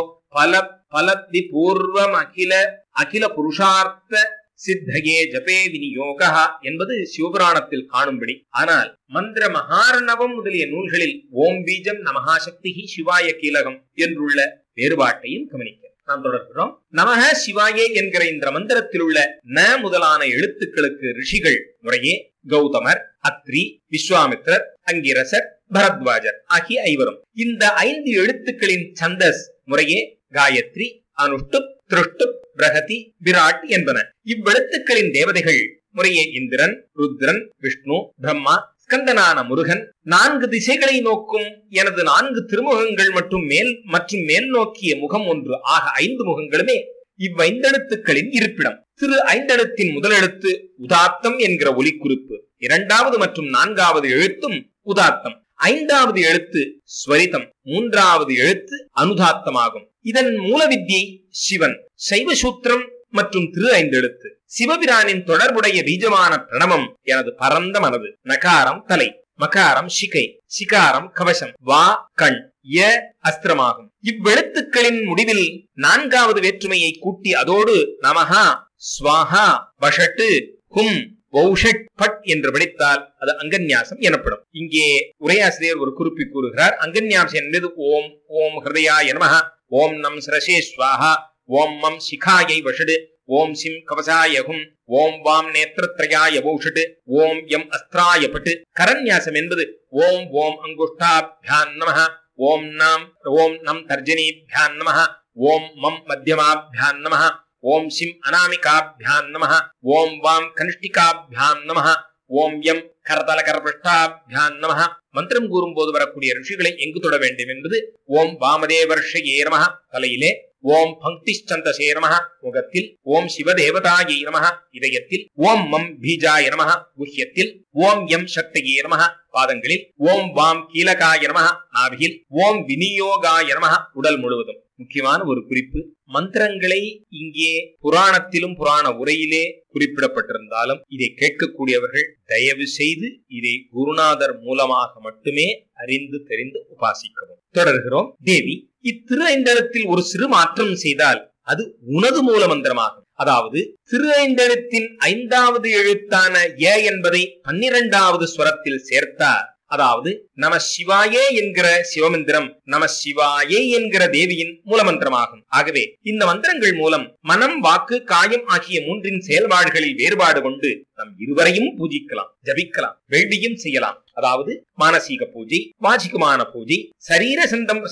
பலத்வி பூர்வம் அகில புருஷார்த்த சித்தகே ஜபே விநியோகா என்பது சிவபுராணத்தில் காணும்படி. ஆனால் மந்திர மகாரணவம் முதலிய நூல்களில் ஓம் பீஜம் நமஹா சக்தி சிவாய கீலகம் என்றுள்ள வேறுபாட்டையும் கவனிக்க நாம் தொடர்கிறோம். நமஹ சிவாயே என்கிற இந்த மந்திரத்தில் உள்ள ந முதலான எழுத்துக்களுக்கு ரிஷிகள் முறையே கௌதமர், அத்ரி, விஸ்வாமித்ரர், அங்கிரசர், பரத்வாஜர் ஆகிய 5வரும். இந்த 5 எழுத்துக்களின் சந்தஸ் முறையே காயத்ரி, அனுஷ்டுப், திருஷ்டுப், பிரகதி, விராட் என்பன. இவ்வெழுத்துக்களின் தேவதைகள் முறையே இந்திரன், ருத்ரன், விஷ்ணு, பிரம்மா, ஸ்கந்தனான முருகன். 4 திசைகளை நோக்கும் எனது 4 திருமுகங்கள் மற்றும் மேல் நோக்கிய முகம் ஒன்று ஆக 5 முகங்களுமே இவ்வைந்தெழுத்துக்களின் இருப்பிடம். திரு ஐந்தெழுத்தின் முதலெழுத்து உதாத்தம் என்கிற ஒலிக்குறிப்பு. 2வது மற்றும் 4வது எழுத்தும் உதாத்தம். 5வது எழுத்து ஸ்வரிதம். 3வது எழுத்து அனுதாத்தமாகும். இதன் மூல வித்யை சிவன். சைவசூத்திரம் மற்றும் திரு ஐந்தெழுத்து. சிவபிரானின் தொடர்புடைய பீஜமான பிரணவம் எனது பரந்த மனது. நகாரம் தலை, மகாரம் சிகை, சிகாரம் கவசம், வா கண், ய அஸ்திரமாகும். இவ்வெழுத்துக்களின் முடிவில் 4வது வேற்றுமையை கூட்டி அதோடு நமஹா, ஸ்வாஹா, வஷட்டு, ஹும், வௌஷட், பட் என்று படித்தால் அது அங்கன்யாசம் எனப்படும். இங்கே உரையாசிரியர் ஒரு குறிப்பை கூறுகிறார். அங்கன்யாசம் என்பது ஓம் ஓம் ஹிருதயாய நமஹ, ஓம் நம் சிரசே ஸ்வாஹா, ஓம் மம் சிகாயை வஷடு, ஓம் sim கவசாய Hum, Om warm நேத்திரத்ரயாய வௌஷட், Om am அஸ்திராய but. கரன்யாசம் என்பது ஓம் ஓம் அங்குஷ்டாப்யான் நமஹ, ஓம் நம் தர்ஜனீப்யான் நமஹ, ஓம் மம் மத்தியமாப்யான் நமஹ, ஓம் சிம் அநாமிகாப்யான் நமஹ, ஓம் வாம் கனிஷ்டிகாப்யான் நமஹ, ஓம் யம் கரதல கரபிருஷ்டாப்யான் நமஹ. மந்திரம் கூறும்போது வரக்கூடிய ரிஷிகளை எங்கு தொட வேண்டும் என்பது ஓம் வாமதேவர்ஷயே நமஹ தலையிலே, ஓம் பங்கிச்சந்தசே நமஹ முகத்தில், ஓம் சிவதேவதாயை நமஹ இதயத்தில், ஓம் மம் பீஜாய நமஹ குஹ்யத்தில், ஓம் யம் சக்தியே நமஹ பாதங்களில், ஓம் வாம் கீலகாய நமஹ நாபியில், ஓம் விநியோகாய நமஹ உடல் முழுவதும். முக்கியமான ஒரு குறிப்பு. மந்திரங்களை இங்கே புராணத்திலும் புராண உரையிலே குறிப்பிடப்பட்டிருந்தாலும் இதை கேட்கக்கூடியவர்கள் தயவு செய்து இதை குருநாதர் மூலமாக மட்டுமே அறிந்து தெரிந்து உபாசிக்கவும். தொடர்கிறோம். தேவி, இத்திரு ஐந்தெழுத்தில் ஒரு சிறு மாற்றம் செய்தால் அது உனது மூல மந்திரமாகும். அதாவது திரு ஐந்தெழுத்தின் 5வது எழுத்தான ஏ என்பதை 12வது ஸ்வரத்தில் சேர்த்தார். அதாவது நம சிவாயே என்கிற சிவமந்திரம் நம சிவாயே என்கிற தேவியின் மூலமந்திரமாகும். ஆகவே இந்த மந்திரங்கள் மூலம் மனம், வாக்கு, காயம் ஆகிய 3 செயல்பாடுகளில் வேறுபாடு கொண்டு நம் இருவரையும் பூஜிக்கலாம், ஜபிக்கலாம், வேள்வியும் செய்யலாம். அதாவது மானசீக பூஜை, வாசிகமான பூஜை, சரீர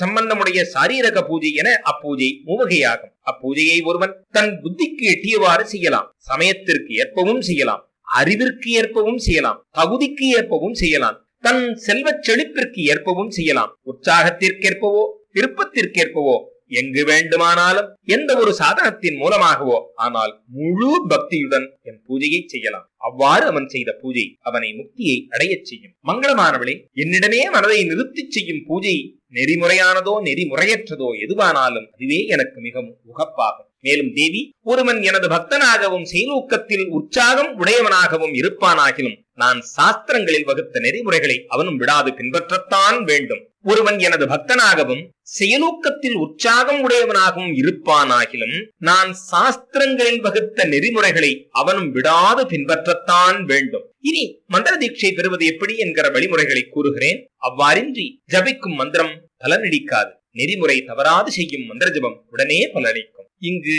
சம்பந்தமுடைய சாரீரக பூஜை என அப்பூஜை 3 வகையாகும். அப்பூஜையை ஒருவன் தன் புத்திக்கு எட்டியவாறு செய்யலாம். சமயத்திற்கு ஏற்பவும் செய்யலாம், அறிவிற்கு ஏற்பவும் செய்யலாம், தகுதிக்கு ஏற்பவும் செய்யலாம், தன் செல்வ செழிப்பிற்கு ஏற்பவும் செய்யலாம், உற்சாகத்திற்கேற்பவோ விருப்பத்திற்கேற்பவோ எங்கு வேண்டுமானாலும் எந்த ஒரு சாதனத்தின் மூலமாகவோ ஆனால் முழு பக்தியுடன் என் பூஜையை செய்யலாம். அவ்வாறு அவன் செய்த பூஜை அவனை முக்தியை அடையச் செய்யும். மங்களமானவளே, என்னிடமே மனதை நிறுத்திச் செய்யும் பூஜை நெறிமுறையானதோ நெறிமுறையற்றதோ எதுவானாலும் அதுவே எனக்கு மிகவும் உகப்பாகும். மேலும் தேவி, ஒருவன் எனது பக்தனாகவும் செயலூக்கத்தில் உற்சாகம் உடையவனாகவும் இருப்பானாகிலும் நான் சாஸ்திரங்களில் வகுத்த நெறிமுறைகளை அவனும் விடாது பின்பற்றத்தான் வேண்டும். ஒருவன் எனது பக்தனாகவும் செயலூக்கத்தில் உற்சாகம் உடையவனாகவும் இருப்பானாகிலும் நான் சாஸ்திரங்களில் வகுத்த நெறிமுறைகளை அவனும் விடாது பின்பற்றத்தான் வேண்டும். இனி மந்திர தீட்சை பெறுவது எப்படி என்கிற வழிமுறைகளை கூறுகிறேன். அவ்வாறின்றி ஜபிக்கும் மந்திரம் பலனளிக்காது. நெறிமுறை தவறாது செய்யும் மந்திர ஜபம் உடனே பலனளிக்கும். இங்கு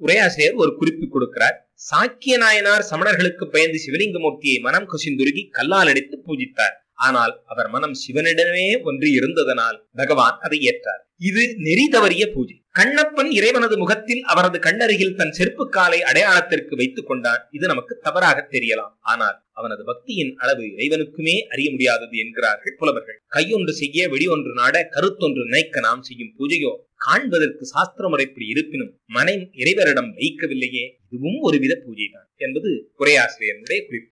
உரையாசிரியர் ஒரு குறிப்பு கொடுக்கிறார். சாக்கிய நாயனார் சமணர்களுக்கு பயந்து சிவலிங்கமூர்த்தியை மனம் கசிந்துருகி கல்லால் அடித்து பூஜித்தார். ஆனால் அவர் மனம் சிவனிடமே ஒன்றி இருந்ததனால் பகவான் அதை ஏற்றார். இது நெறி தவறிய பூஜை. கண்ணப்பன் இறைவனது முகத்தில் அவரது கண்ணருகில் தன் செருப்பு காலை அடையாளத்திற்கு வைத்துக் கொண்டான். இது நமக்கு தவறாக தெரியலாம். ஆனால் அவனது பக்தியின் அளவு இறைவனுக்குமே அறிய முடியாதது என்கிறார்கள் புலவர்கள். கையொன்று செய்ய வெடி ஒன்று நாட கருத்தொன்று நினைக்க நாம் செய்யும் பூஜையோ காண்பதற்கு சாஸ்திர முறைப்படி இருப்பினும் மனை இறைவரிடம் வைக்கவில்லையே, இதுவும் ஒருவித பூஜை தான் என்பது உரையாசிரியருடைய குறிப்பு.